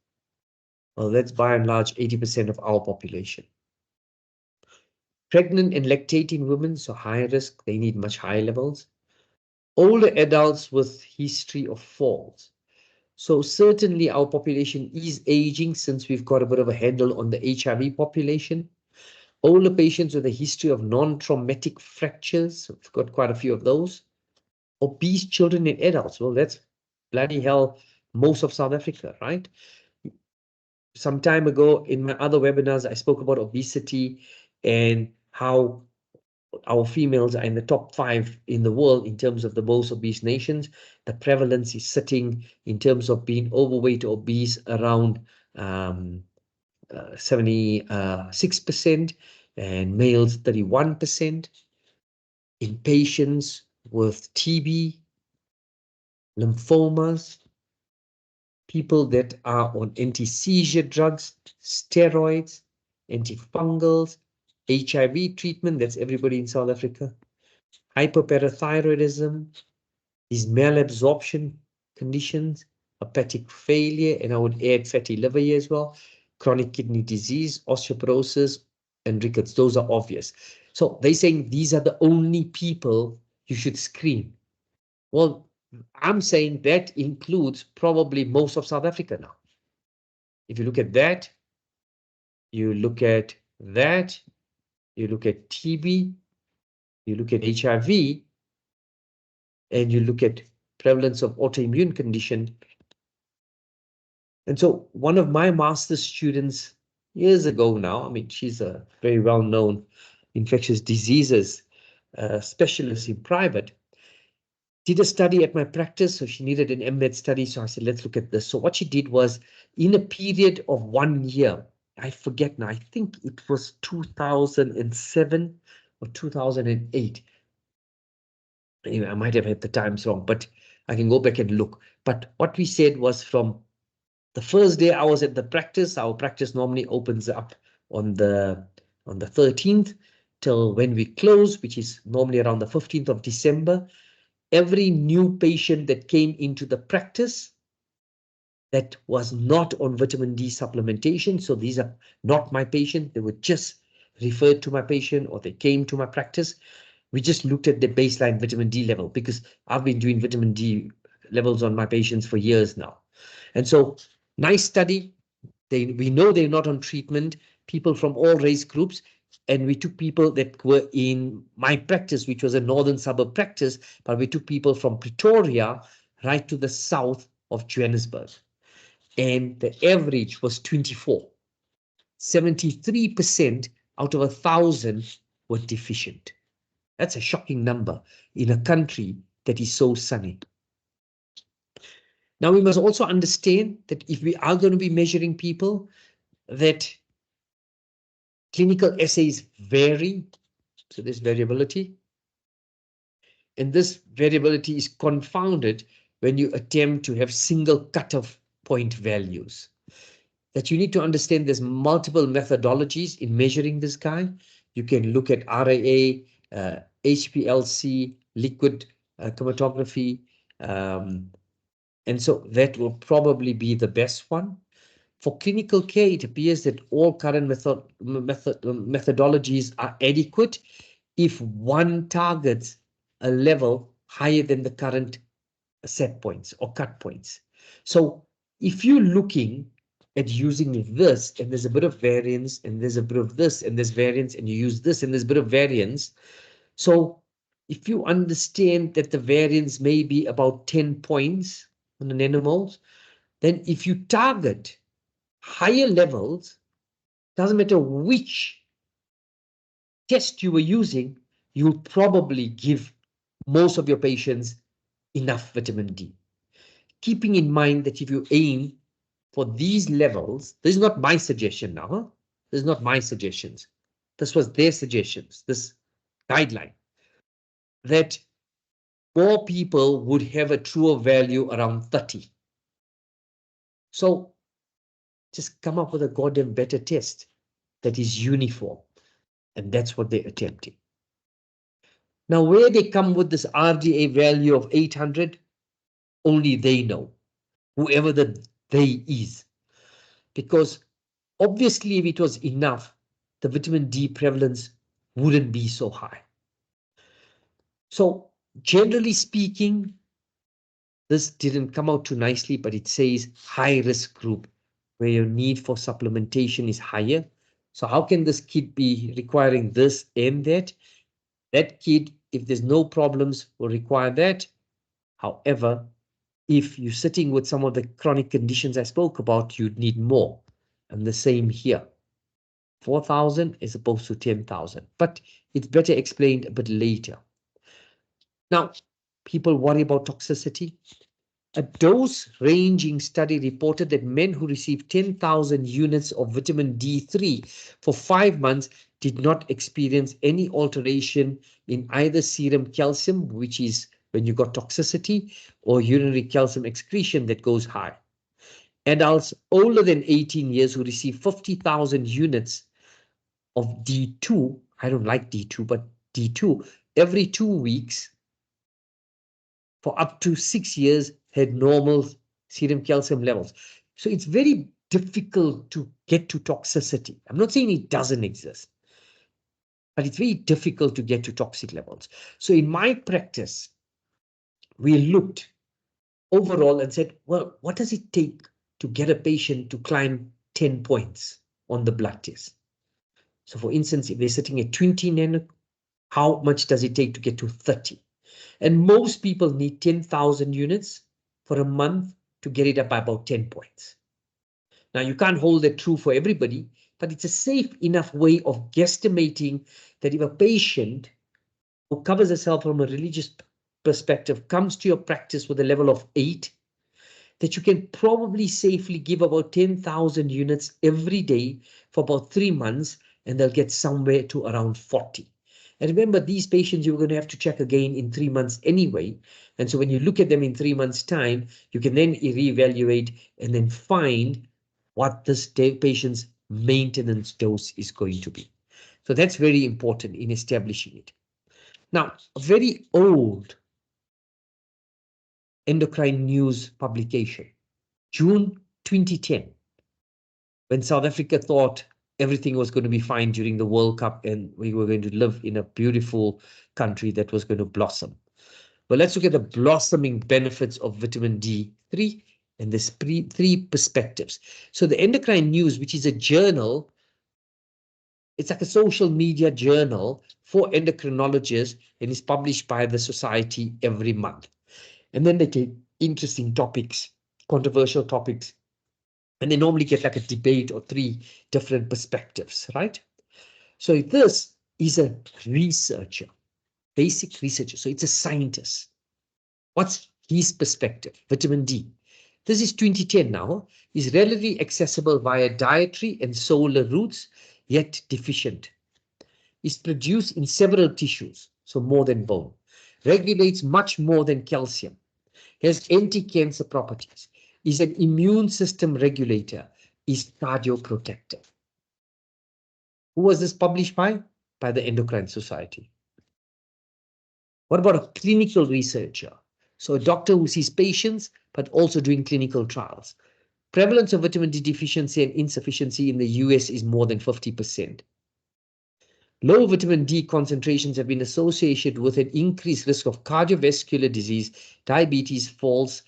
Well, that's by and large 80% of our population. Pregnant and lactating women, so higher risk, they need much higher levels. older adults with history of falls. So certainly our population is aging since we've got a bit of a handle on the HIV population. Older patients with a history of non-traumatic fractures, so we've got quite a few of those. Obese children and adults, well, that's bloody hell most of South Africa, right? Some time ago in my other webinars, I spoke about obesity and how our females are in the top 5 in the world in terms of the most obese nations. The prevalence is sitting in terms of being overweight or obese around 76%, and males 31%. In patients with TB, lymphomas, people that are on anti-seizure drugs, steroids, antifungals, HIV treatment, that's everybody in South Africa, hyperparathyroidism, these malabsorption conditions, hepatic failure, and I would add fatty liver here as well, chronic kidney disease, osteoporosis, and rickets. Those are obvious. So they're saying these are the only people you should screen. Well, I'm saying that includes probably most of South Africa now. If you look at that, you look at that, you look at TB, you look at HIV, and you look at prevalence of autoimmune condition. And so one of my master's students years ago now, I mean, she's a very well-known infectious diseases specialist in private, did a study at my practice. So she needed an MMed study. So I said, let's look at this. So what she did was in a period of 1 year, I forget now, I think it was 2007 or 2008. Anyway, I might have had the times wrong, but I can go back and look. But what we said was from the first day I was at the practice, our practice normally opens up on the 13th till when we close, which is normally around the 15th of December. Every new patient that came into the practice that was not on vitamin D supplementation, so these are not my patient, they were just referred to my patient or they came to my practice, we just looked at the baseline vitamin D level because I've been doing vitamin D levels on my patients for years now. And so nice study. We know they're not on treatment, people from all race groups, and we took people that were in my practice, which was a northern suburb practice, but we took people from Pretoria right to the south of Johannesburg. And the average was 24. 73% out of 1,000 were deficient. That's a shocking number in a country that is so sunny. Now, we must also understand that if we are going to be measuring people, that clinical assays vary, so there's variability. And this variability is confounded when you attempt to have single cutoff point values. That you need to understand there's multiple methodologies in measuring this guy. You can look at RAA, HPLC, liquid chromatography, and so that will probably be the best one. For clinical care, it appears that all current methodologies are adequate if one targets a level higher than the current set points or cut points. So if you're looking at using this and there's a bit of variance and there's a bit of this and there's variance and you use this and there's a bit of variance. So if you understand that the variance may be about 10 points on the nanomoles, then if you target higher levels, doesn't matter which test you were using, you'll probably give most of your patients enough vitamin D. Keeping in mind that if you aim for these levels, this is not my suggestion now. Huh? This is not my suggestions. This was their suggestions, this guideline, that more people would have a truer value around 30. So just come up with a goddamn better test that is uniform. And that's what they're attempting. Now, where they come with this RDA value of 800, only they know, whoever the they is. Because obviously, if it was enough, the vitamin D prevalence wouldn't be so high. So Generally speaking, this didn't come out too nicely, but it says high risk group where your need for supplementation is higher. So how can this kid be requiring this and that? That kid, if there's no problems, will require that. However, if you're sitting with some of the chronic conditions I spoke about, you'd need more. And the same here. 4,000 as opposed to 10,000. But it's better explained a bit later. Now, people worry about toxicity. A dose-ranging study reported that men who received 10,000 units of vitamin D3 for 5 months did not experience any alteration in either serum calcium, which is when you got toxicity, or urinary calcium excretion that goes high. Adults older than 18 years who received 50,000 units of D2, I don't like D2, but D2, every 2 weeks for up to 6 years had normal serum calcium levels. So it's very difficult to get to toxicity. I'm not saying it doesn't exist, but it's very difficult to get to toxic levels. So in my practice, we looked overall and said, well, what does it take to get a patient to climb 10 points on the blood test? So for instance, if they're sitting at 20 nano, how much does it take to get to 30? And most people need 10,000 units for a month to get it up by about 10 points. Now, you can't hold that true for everybody, but it's a safe enough way of guesstimating that if a patient who covers herself from a religious perspective comes to your practice with a level of 8, that you can probably safely give about 10,000 units every day for about 3 months, and they'll get somewhere to around 40. And remember, these patients you're going to have to check again in 3 months anyway. And so when you look at them in 3 months' time, you can then reevaluate and then find what this patient's maintenance dose is going to be. So that's very important in establishing it. Now, a very old endocrine news publication, June 2010, when South Africa thought everything was going to be fine during the World Cup and we were going to live in a beautiful country that was going to blossom. Well, let's look at the blossoming benefits of vitamin D3 and there's three perspectives. So the endocrine news, which is a journal, it's like a social media journal for endocrinologists and is published by the society every month. And then they take interesting topics, controversial topics, and they normally get like a debate or 3 different perspectives, right? So this is a researcher, basic researcher. So it's a scientist. What's his perspective? Vitamin D. This is 2010 now. Is readily accessible via dietary and solar routes, yet deficient. Is produced in several tissues, so more than bone. Regulates much more than calcium. Has anti-cancer properties. Is an immune system regulator. Is cardioprotective. Who was this published by? By the Endocrine Society. What about a clinical researcher? So a doctor who sees patients, but also doing clinical trials. Prevalence of vitamin D deficiency and insufficiency in the US is more than 50%. Low vitamin D concentrations have been associated with an increased risk of cardiovascular disease, diabetes, falls,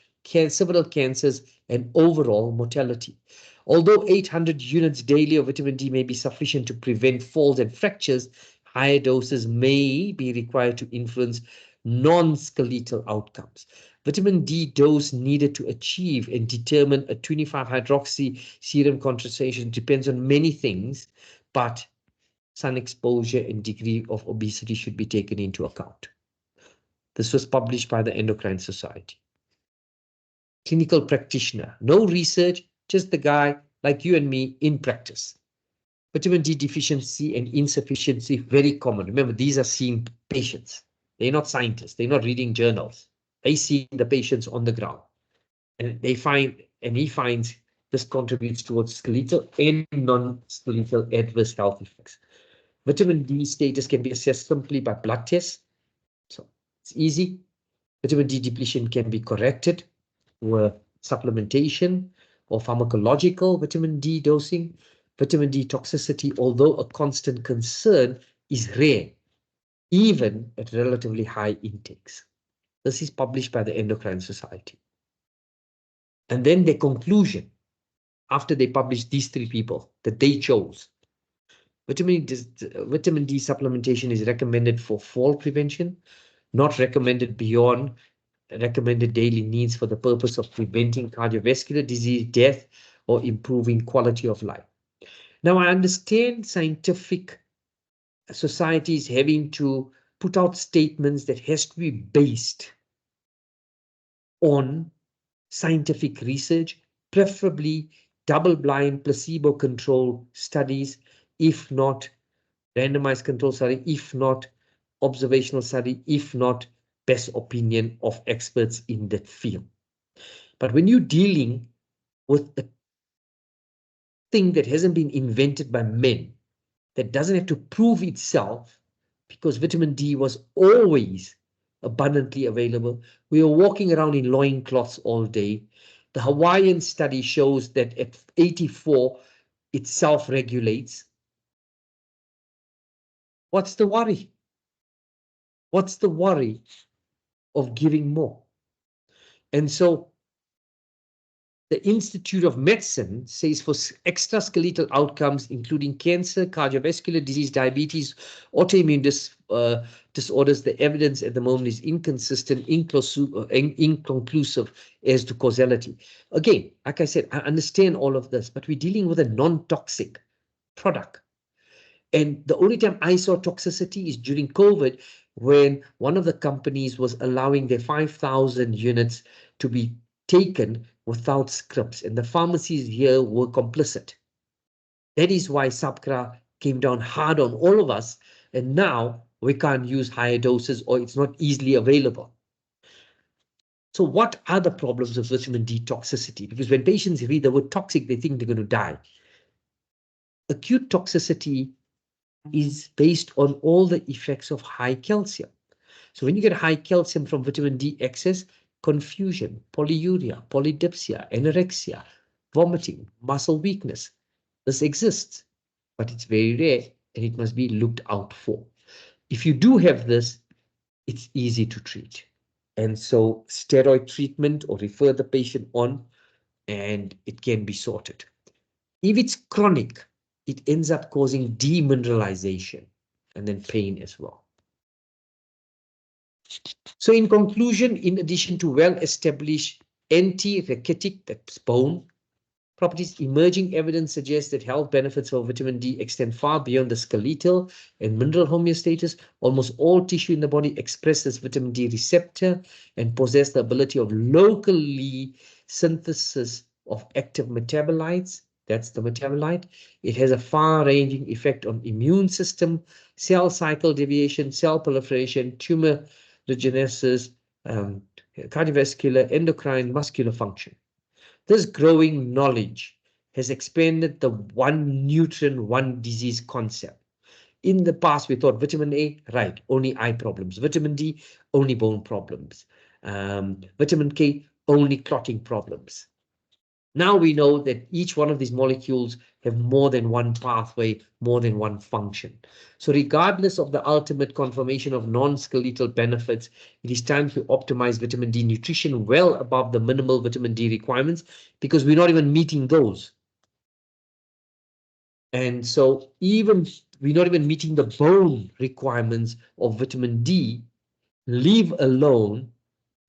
several cancers, and overall mortality. Although 800 units daily of vitamin D may be sufficient to prevent falls and fractures, higher doses may be required to influence non-skeletal outcomes. Vitamin D dose needed to achieve and determine a 25-hydroxy serum concentration depends on many things, but sun exposure and degree of obesity should be taken into account. This was published by the Endocrine Society. Clinical practitioner, no research, just the guy like you and me in practice. Vitamin D deficiency and insufficiency, very common. Remember, these are seeing patients. They're not scientists. They're not reading journals. They see the patients on the ground. And he finds this contributes towards skeletal and non-skeletal adverse health effects. Vitamin D status can be assessed simply by blood tests. So it's easy. Vitamin D depletion can be corrected with supplementation or pharmacological vitamin D dosing. Vitamin D toxicity, although a constant concern, is rare, even at relatively high intakes. This is published by the Endocrine Society. And then their conclusion, after they published these three people that they chose, vitamin D supplementation is recommended for fall prevention, not recommended beyond recommended daily needs for the purpose of preventing cardiovascular disease, death, or improving quality of life. Now, I understand scientific societies having to put out statements that has to be based on scientific research, preferably double-blind, placebo-controlled studies, if not randomized control study, if not observational study, if not best opinion of experts in that field. But when you're dealing with a thing that hasn't been invented by men, that doesn't have to prove itself, because vitamin D was always abundantly available. We were walking around in loincloths all day. The Hawaiian study shows that at 84, it self-regulates. What's the worry? What's the worry of giving more? And so the Institute of Medicine says for extraskeletal outcomes, including cancer, cardiovascular disease, diabetes, autoimmune disorders, the evidence at the moment is inconsistent, inconclusive as to causality. Again, like I said, I understand all of this, but we're dealing with a non-toxic product. And the only time I saw toxicity is during COVID, when one of the companies was allowing their 5,000 units to be taken without scripts, and the pharmacies here were complicit. That is why SAPCRA came down hard on all of us, and now we can't use higher doses or it's not easily available. So what are the problems of vitamin D toxicity? Because when patients read the word toxic, they think they're going to die. Acute toxicity is based on all the effects of high calcium. So when you get high calcium from vitamin D excess, confusion, polyuria, polydipsia, anorexia, vomiting, muscle weakness. This exists, but it's very rare and it must be looked out for. If you do have this, it's easy to treat. And so steroid treatment or refer the patient on and it can be sorted. If it's chronic, it ends up causing demineralization and then pain as well. So in conclusion, in addition to well-established anti-rachitic, that's bone properties, emerging evidence suggests that health benefits of vitamin D extend far beyond the skeletal and mineral homeostasis. Almost all tissue in the body expresses vitamin D receptor and possess the ability of locally synthesis of active metabolites. That's the metabolite. It has a far-ranging effect on immune system, cell cycle deviation, cell proliferation, tumor genesis, cardiovascular, endocrine, muscular function. This growing knowledge has expanded the one nutrient, one disease concept. In the past, we thought vitamin A, right, only eye problems. Vitamin D, only bone problems. Vitamin K, only clotting problems. Now we know that each one of these molecules have more than one pathway, more than one function. So regardless of the ultimate confirmation of non-skeletal benefits, it is time to optimize vitamin D nutrition well above the minimal vitamin D requirements, because we're not even meeting those. And so even we're not even meeting the bone requirements of vitamin D, leave alone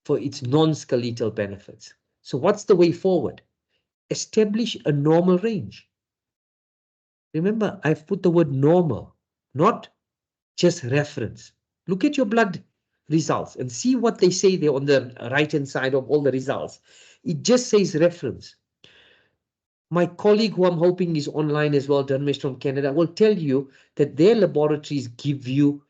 for its non-skeletal benefits. So what's the way forward? Establish a normal range. Remember, I've put the word normal, not just reference. Look at your blood results and see what they say there on the right-hand side of all the results. It just says reference. My colleague, who I'm hoping is online as well, Dharmesh from Canada, will tell you that their laboratories give you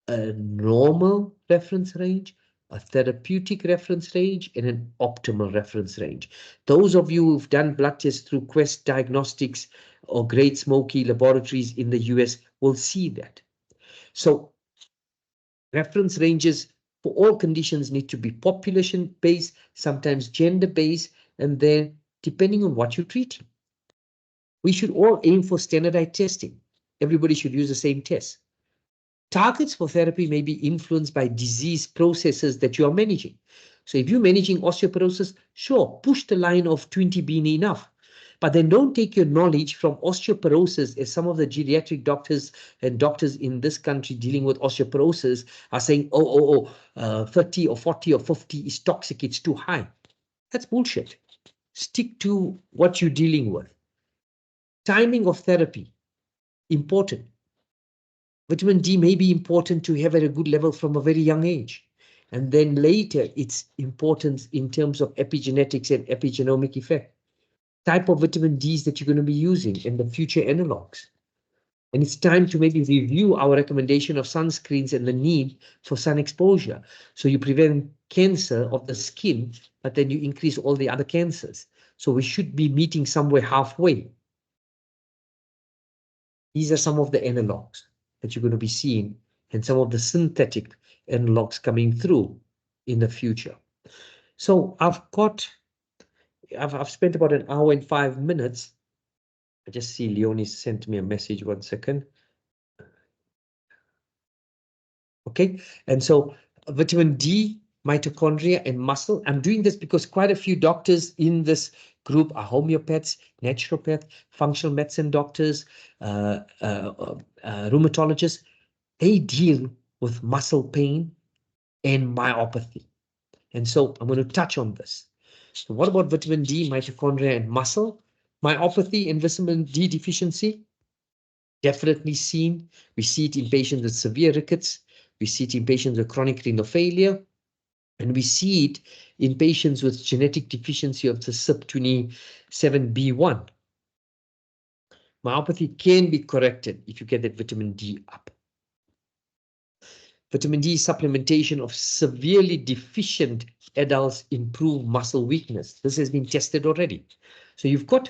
a normal reference range, a therapeutic reference range, and an optimal reference range. Those of you who've done blood tests through Quest Diagnostics or Great Smoky Laboratories in the US will see that. So reference ranges for all conditions need to be population-based, sometimes gender-based, and then depending on what you're treating. We should all aim for standardized testing. Everybody should use the same test. Targets for therapy may be influenced by disease processes that you are managing. So if you're managing osteoporosis, sure, push the line of 20 being enough. But then don't take your knowledge from osteoporosis, as some of the geriatric doctors and doctors in this country dealing with osteoporosis are saying, 30 or 40 or 50 is toxic, it's too high. That's bullshit. Stick to what you're dealing with. Timing of therapy, important. Vitamin D may be important to have at a good level from a very young age. And then later, its importance in terms of epigenetics and epigenomic effect. Type of vitamin Ds that you're going to be using and the future analogs. And it's time to maybe review our recommendation of sunscreens and the need for sun exposure. So you prevent cancer of the skin, but then you increase all the other cancers. So we should be meeting somewhere halfway. These are some of the analogs that you're going to be seeing and some of the synthetic analogs coming through in the future. So I've spent about an hour and 5 minutes. I just see Leonie sent me a message, 1 second. Okay, and so vitamin D, mitochondria, and muscle. I'm doing this because quite a few doctors in this group are homeopaths, naturopaths, functional medicine doctors, rheumatologists. They deal with muscle pain and myopathy. And so I'm going to touch on this. So what about vitamin D, mitochondria, and muscle? Myopathy and vitamin D deficiency, definitely seen. We see it in patients with severe rickets. We see it in patients with chronic renal failure. And we see it in patients with genetic deficiency of the CYP27B1. Myopathy can be corrected if you get that vitamin D up. Vitamin D supplementation of severely deficient adults improve muscle weakness. This has been tested already. So you've got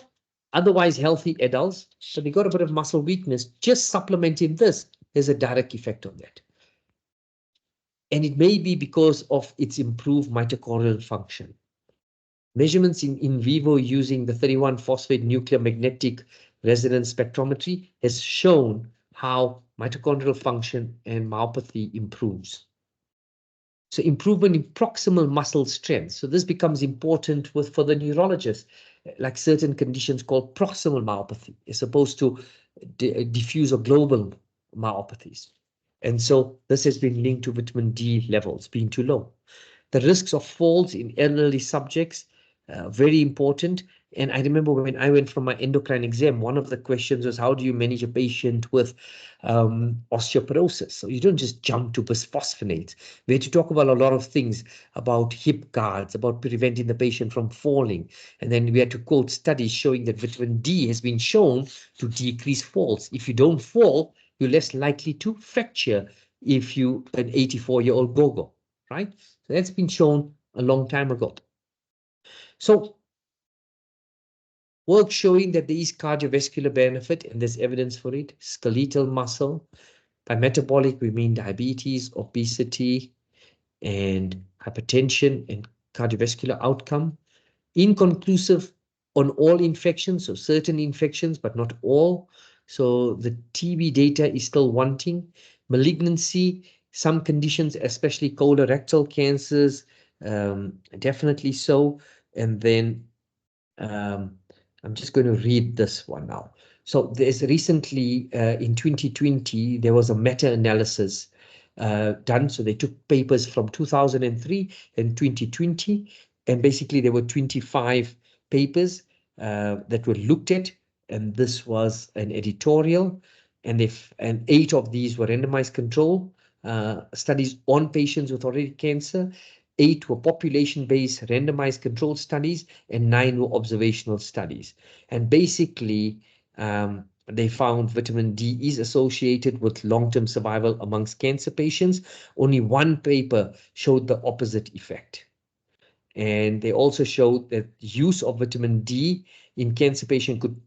otherwise healthy adults, but they got a bit of muscle weakness. Just supplementing this has a direct effect on that. And it may be because of its improved mitochondrial function. Measurements in vivo using the 31-phosphate nuclear magnetic resonance spectrometry has shown how mitochondrial function and myopathy improves. So improvement in proximal muscle strength. So this becomes important for the neurologist, like certain conditions called proximal myopathy, as opposed to diffuse or global myopathies. And so this has been linked to vitamin D levels being too low. The risks of falls in elderly subjects, very important. And I remember when I went for my endocrine exam, one of the questions was, how do you manage a patient with osteoporosis? So you don't just jump to bisphosphonates. We had to talk about a lot of things, about hip guards, about preventing the patient from falling. And then we had to quote studies showing that vitamin D has been shown to decrease falls. If you don't fall, you're less likely to fracture if you an 84-year-old gogo, right? So that's been shown a long time ago. So work showing that there is cardiovascular benefit, and there's evidence for it. Skeletal muscle. By metabolic, we mean diabetes, obesity, and hypertension and cardiovascular outcome. Inconclusive on all infections, so certain infections, but not all. So the TB data is still wanting. Malignancy, some conditions, especially colorectal cancers, definitely so. And then I'm just going to read this one now. So there's recently, in 2020, there was a meta-analysis done. So they took papers from 2003 and 2020, and basically there were 25 papers that were looked at, and this was an editorial, and 8 of these were randomized control studies on patients with already cancer. 8 were population-based randomized control studies, and 9 were observational studies. And basically, they found vitamin D is associated with long-term survival amongst cancer patients. Only one paper showed the opposite effect. And they also showed that use of vitamin D in cancer patients could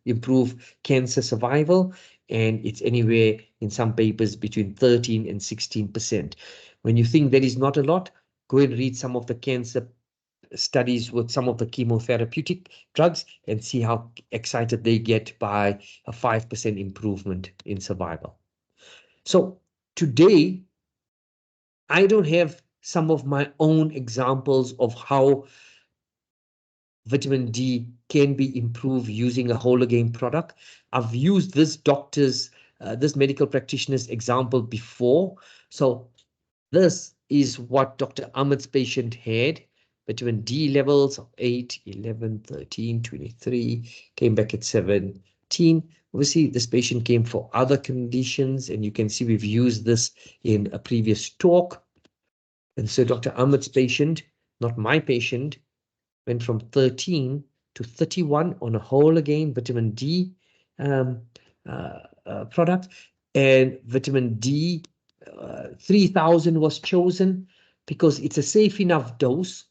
improve cancer survival. And it's anywhere in some papers between 13 and 16%. When you think that is not a lot, go and read some of the cancer studies with some of the chemotherapeutic drugs and see how excited they get by a 5% improvement in survival. So Today, I don't have some of my own examples of how vitamin D can be improved using a whole again product. I've used this medical practitioner's example before. So this is what Dr. Ahmed's patient had. Vitamin D levels of 8, 11, 13, 23, came back at 17. Obviously, this patient came for other conditions, and you can see we've used this in a previous talk. And so Dr. Ahmed's patient, not my patient, went from 13 to 31 on a whole again vitamin D product, and vitamin D 3000 was chosen because it's a safe enough dose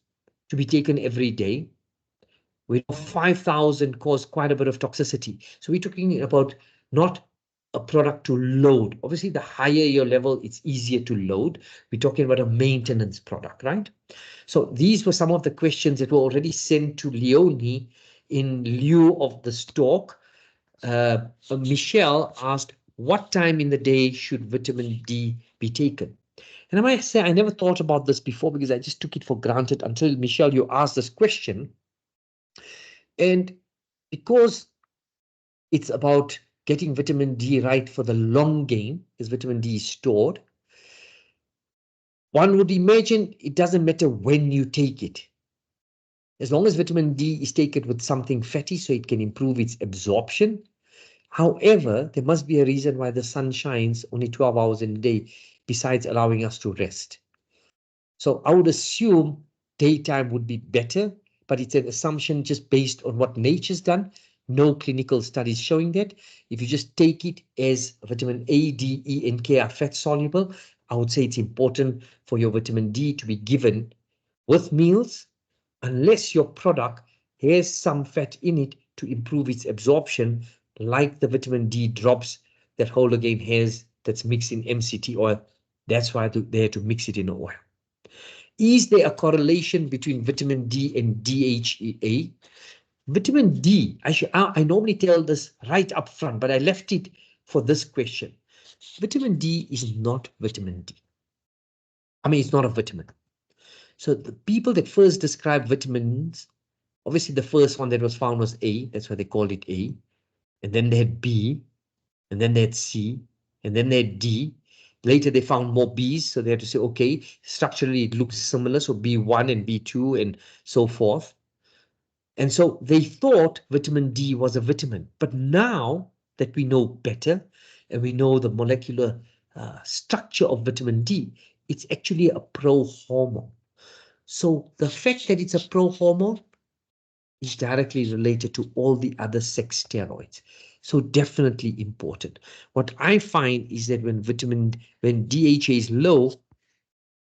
to be taken every day. We know 5000 cause quite a bit of toxicity. So we're talking about not a product to load. Obviously, the higher your level, it's easier to load. We're talking about a maintenance product, right? So these were some of the questions that were already sent to Leonie in lieu of this talk. Michelle asked, what time in the day should vitamin D be taken? And I might say, I never thought about this before because I just took it for granted until, Michelle, you asked this question. And because it's about getting vitamin D right for the long game, as vitamin D is stored, one would imagine it doesn't matter when you take it. As long as vitamin D is taken with something fatty so it can improve its absorption. However, there must be a reason why the sun shines only 12 hours in a day besides allowing us to rest. So I would assume daytime would be better, but it's an assumption just based on what nature's done. No clinical studies showing that. If you just take it as vitamin A, D, E, and K are fat soluble, I would say it's important for your vitamin D to be given with meals, unless your product has some fat in it to improve its absorption, like the vitamin D drops that Whole Again has that's mixed in MCT oil. That's why they had to mix it in oil. Is there a correlation between vitamin D and DHEA? Vitamin D, I normally tell this right up front, but I left it for this question. Vitamin D is not vitamin D. I mean, it's not a vitamin. So the people that first described vitamins, obviously the first one that was found was A, that's why they called it A. And then they had B, and then they had C, and then they had D. Later they found more Bs, so they had to say, okay, structurally it looks similar, so B1 and B2 and so forth. And so they thought vitamin D was a vitamin. But now that we know better, and we know the molecular structure of vitamin D, it's actually a pro-hormone. So the fact that it's a pro-hormone is directly related to all the other sex steroids. So definitely important. What I find is that when DHA is low,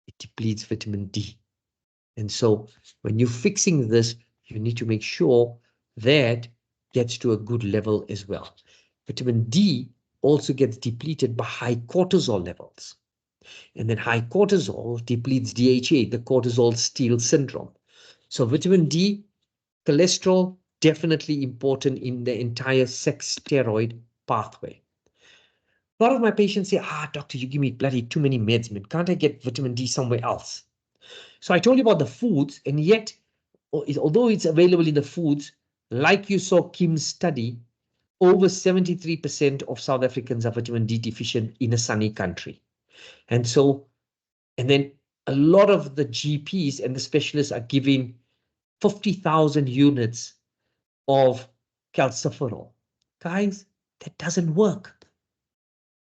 it depletes vitamin D. And so when you're fixing this, you need to make sure that gets to a good level as well. Vitamin D also gets depleted by high cortisol levels. And then high cortisol depletes DHA, the cortisol steal syndrome. So vitamin D, cholesterol, definitely important in the entire sex steroid pathway. A lot of my patients say, doctor, you give me bloody too many meds, man. Can't I get vitamin D somewhere else? So I told you about the foods, and yet, although it's available in the foods, like you saw Kim's study, over 73% of South Africans are vitamin D deficient in a sunny country. And then a lot of the GPs and the specialists are giving 50,000 units of calciferol. Guys, that doesn't work.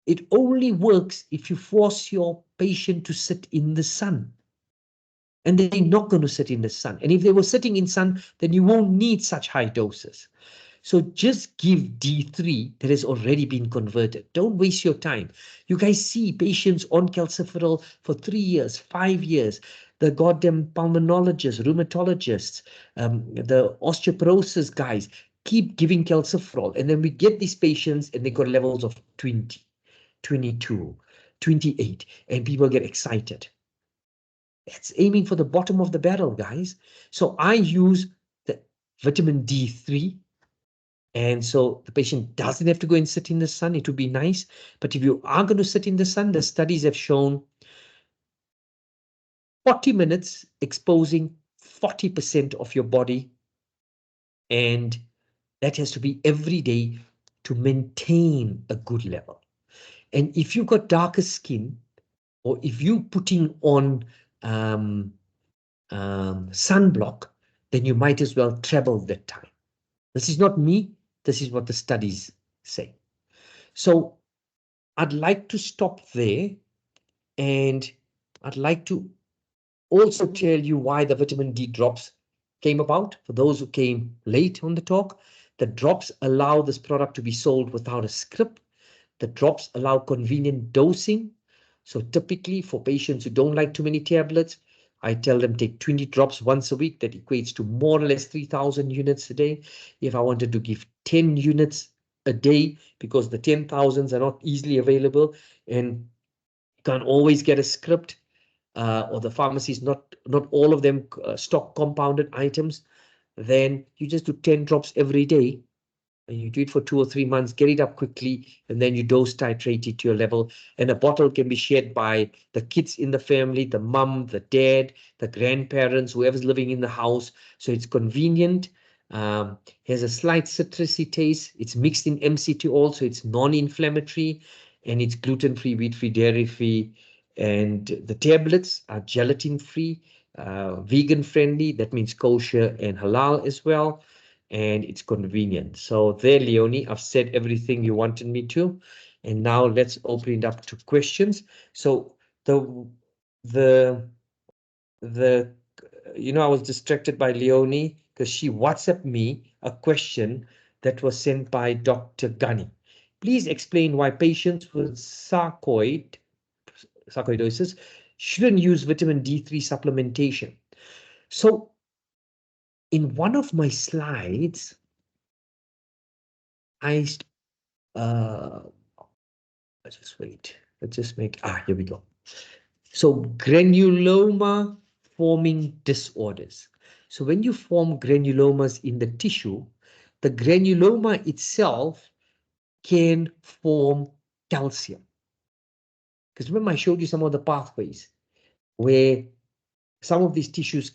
It only works if you force your patient to sit in the sun. And they're not going to sit in the sun. And if they were sitting in sun, then you won't need such high doses. So just give D3 that has already been converted. Don't waste your time. You guys see patients on calciferol for 3 years, 5 years. The goddamn pulmonologists, rheumatologists, the osteoporosis guys keep giving calciferol. And then we get these patients and they got levels of 20, 22, 28, and people get excited. It's aiming for the bottom of the barrel, guys. So I use the vitamin D3 And so the patient doesn't have to go and sit in the sun. It would be nice. But if you are going to sit in the sun, the studies have shown 40 minutes exposing 40% of your body. And that has to be every day to maintain a good level. And if you've got darker skin, or if you're putting on sunblock, then you might as well treble that time. This is not me. This is what the studies say. So I'd like to stop there, and I'd like to also tell you why the vitamin D drops came about. For those who came late on the talk, the drops allow this product to be sold without a script. The drops allow convenient dosing. So typically for patients who don't like too many tablets, I tell them take 20 drops once a week. That equates to more or less 3,000 units a day. If I wanted to give 10 units a day, because the 10,000s are not easily available and you can't always get a script, or the pharmacies, not all of them stock compounded items, then you just do 10 drops every day. And you do it for 2 or 3 months, get it up quickly, and then you dose titrate it to your level. And a bottle can be shared by the kids in the family, the mum, the dad, the grandparents, whoever's living in the house. So it's convenient. Has a slight citrusy taste. It's mixed in MCT so it's non-inflammatory, and it's gluten-free, wheat-free, dairy-free. And the tablets are gelatin-free, vegan-friendly. That means kosher and halal as well. And it's convenient. So there, Leonie, I've said everything you wanted me to. And now let's open it up to questions. So the I was distracted by Leonie because she WhatsApped me a question that was sent by Dr. Gunny. Please explain why patients with sarcoidosis shouldn't use vitamin D3 supplementation. So in one of my slides, let's just wait. Let's just make, here we go. So granuloma forming disorders. So when you form granulomas in the tissue, the granuloma itself can form calcium. Because remember I showed you some of the pathways where some of these tissues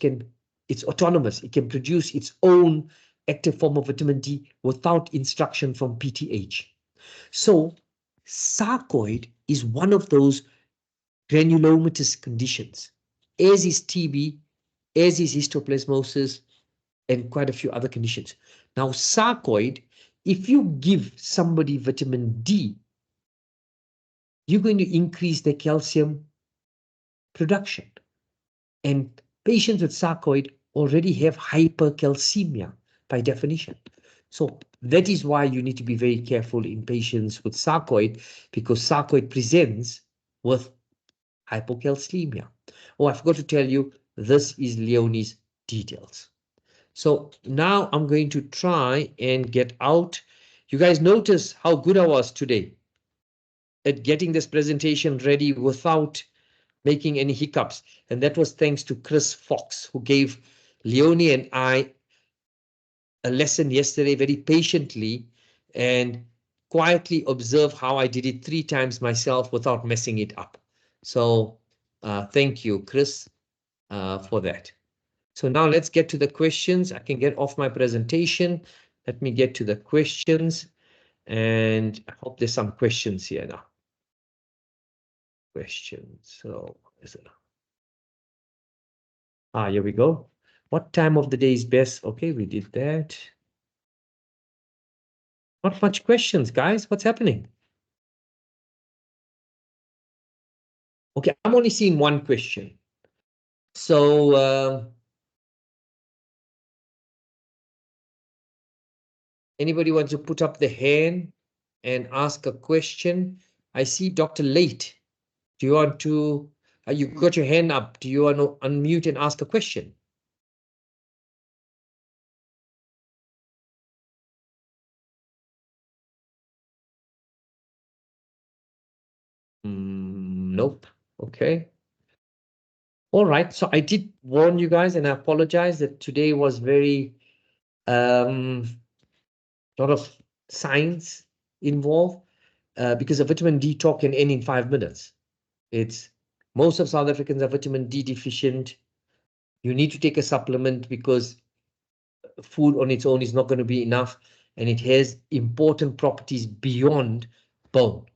it's autonomous. It can produce its own active form of vitamin D without instruction from PTH. So sarcoid is one of those granulomatous conditions, as is TB, as is histoplasmosis, and quite a few other conditions. Now, sarcoid, if you give somebody vitamin D, you're going to increase their calcium production. And patients with sarcoid already have hypercalcemia by definition. So that is why you need to be very careful in patients with sarcoid, because sarcoid presents with hypocalcemia. Oh, I forgot to tell you, this is Leonie's details. So now I'm going to try and get out. You guys notice how good I was today at getting this presentation ready without making any hiccups. And that was thanks to Chris Fox, who gave Leonie and I a lesson yesterday very patiently and quietly observe how I did it 3 times myself without messing it up. So thank you, Chris, for that. So now let's get to the questions. I can get off my presentation. Let me get to the questions. And I hope there's some questions here now. Questions. So, here we go. What time of the day is best? Okay, we did that. Not much questions, guys. What's happening? Okay, I'm only seeing one question. So, anybody wants to put up the hand and ask a question? I see Dr. Late. Do you want to, you got your hand up. Do you want to unmute and ask a question? Nope. Okay. All right. So I did warn you guys, and I apologize that today was very a lot of science involved, because a vitamin D talk can end in 5 minutes. It's most of South Africans are vitamin D deficient. You need to take a supplement because food on its own is not going to be enough, and it has important properties beyond bone.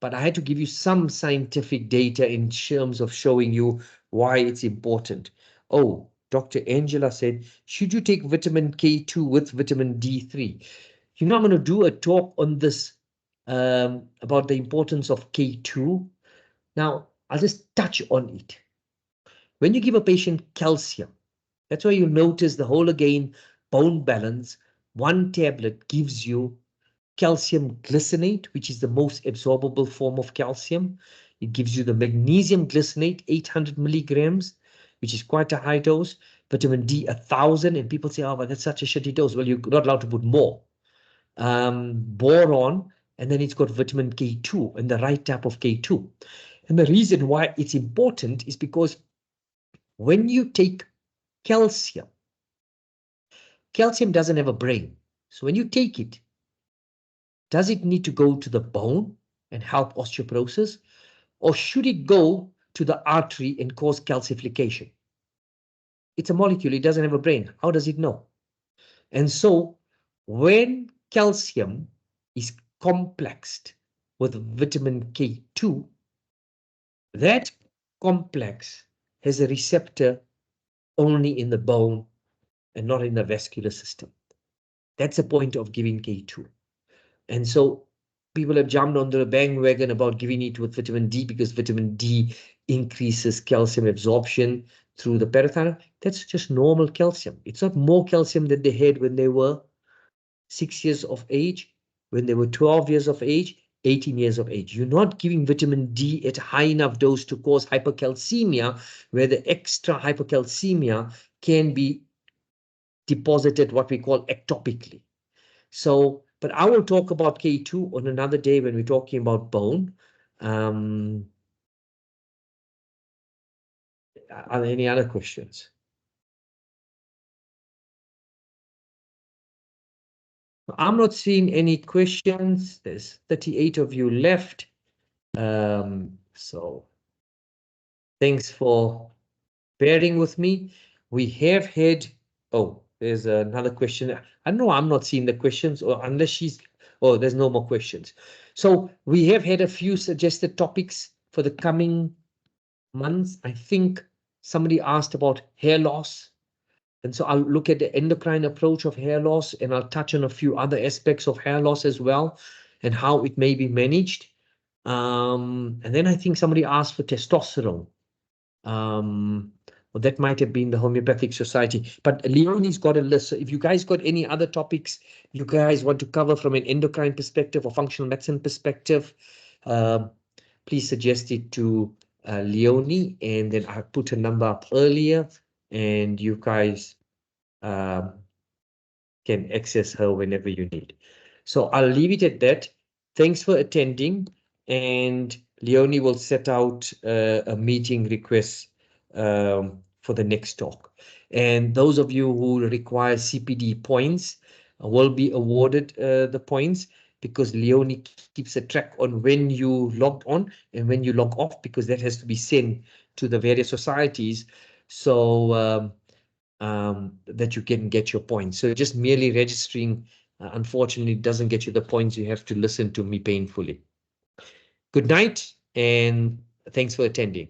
But I had to give you some scientific data in terms of showing you why it's important. Oh, Dr. Angela said, should you take vitamin K2 with vitamin D3? You know, I'm going to do a talk on this, about the importance of K2. Now, I'll just touch on it. When you give a patient calcium, that's why you notice the whole again bone balance. One tablet gives you calcium glycinate, which is the most absorbable form of calcium. It gives you the magnesium glycinate, 800 milligrams, which is quite a high dose. Vitamin D, 1,000. And people say, oh, but that's such a shitty dose. Well, you're not allowed to put more. Boron, and then it's got vitamin K2 and the right type of K2. And the reason why it's important is because when you take calcium, calcium doesn't have a brain. So when you take it, does it need to go to the bone and help osteoporosis? Or should it go to the artery and cause calcification? It's a molecule, it doesn't have a brain. How does it know? And so when calcium is complexed with vitamin K2, that complex has a receptor only in the bone and not in the vascular system. That's the point of giving K2. And so people have jumped on the bandwagon about giving it with vitamin D because vitamin D increases calcium absorption through the parathyroid. That's just normal calcium. It's not more calcium than they had when they were 6 years of age, when they were 12 years of age, 18 years of age. You're not giving vitamin D at a high enough dose to cause hypercalcemia, where the extra hypercalcemia can be deposited what we call ectopically. So, but I will talk about K2 on another day when we're talking about bone. Are there any other questions? I'm not seeing any questions. There's 38 of you left. So thanks for bearing with me. We have had, oh, there's another question. I know I'm not seeing the questions, or unless she's, oh, there's no more questions. So we have had a few suggested topics for the coming months. I think somebody asked about hair loss. And so I'll look at the endocrine approach of hair loss, and I'll touch on a few other aspects of hair loss as well and how it may be managed. And then I think somebody asked for testosterone. Well, that might have been the Homeopathic Society, but Leonie's got a list. So if you guys got any other topics you guys want to cover from an endocrine perspective or functional medicine perspective, please suggest it to Leonie, and then I put a number up earlier, and you guys can access her whenever you need. So I'll leave it at that. Thanks for attending, and Leonie will set out a meeting request for the next talk. And those of you who require CPD points will be awarded the points, because Leonie keeps a track on when you log on and when you log off, because that has to be sent to the various societies, so that you can get your points. So just merely registering, unfortunately, doesn't get you the points. You have to listen to me painfully. Good night, and thanks for attending.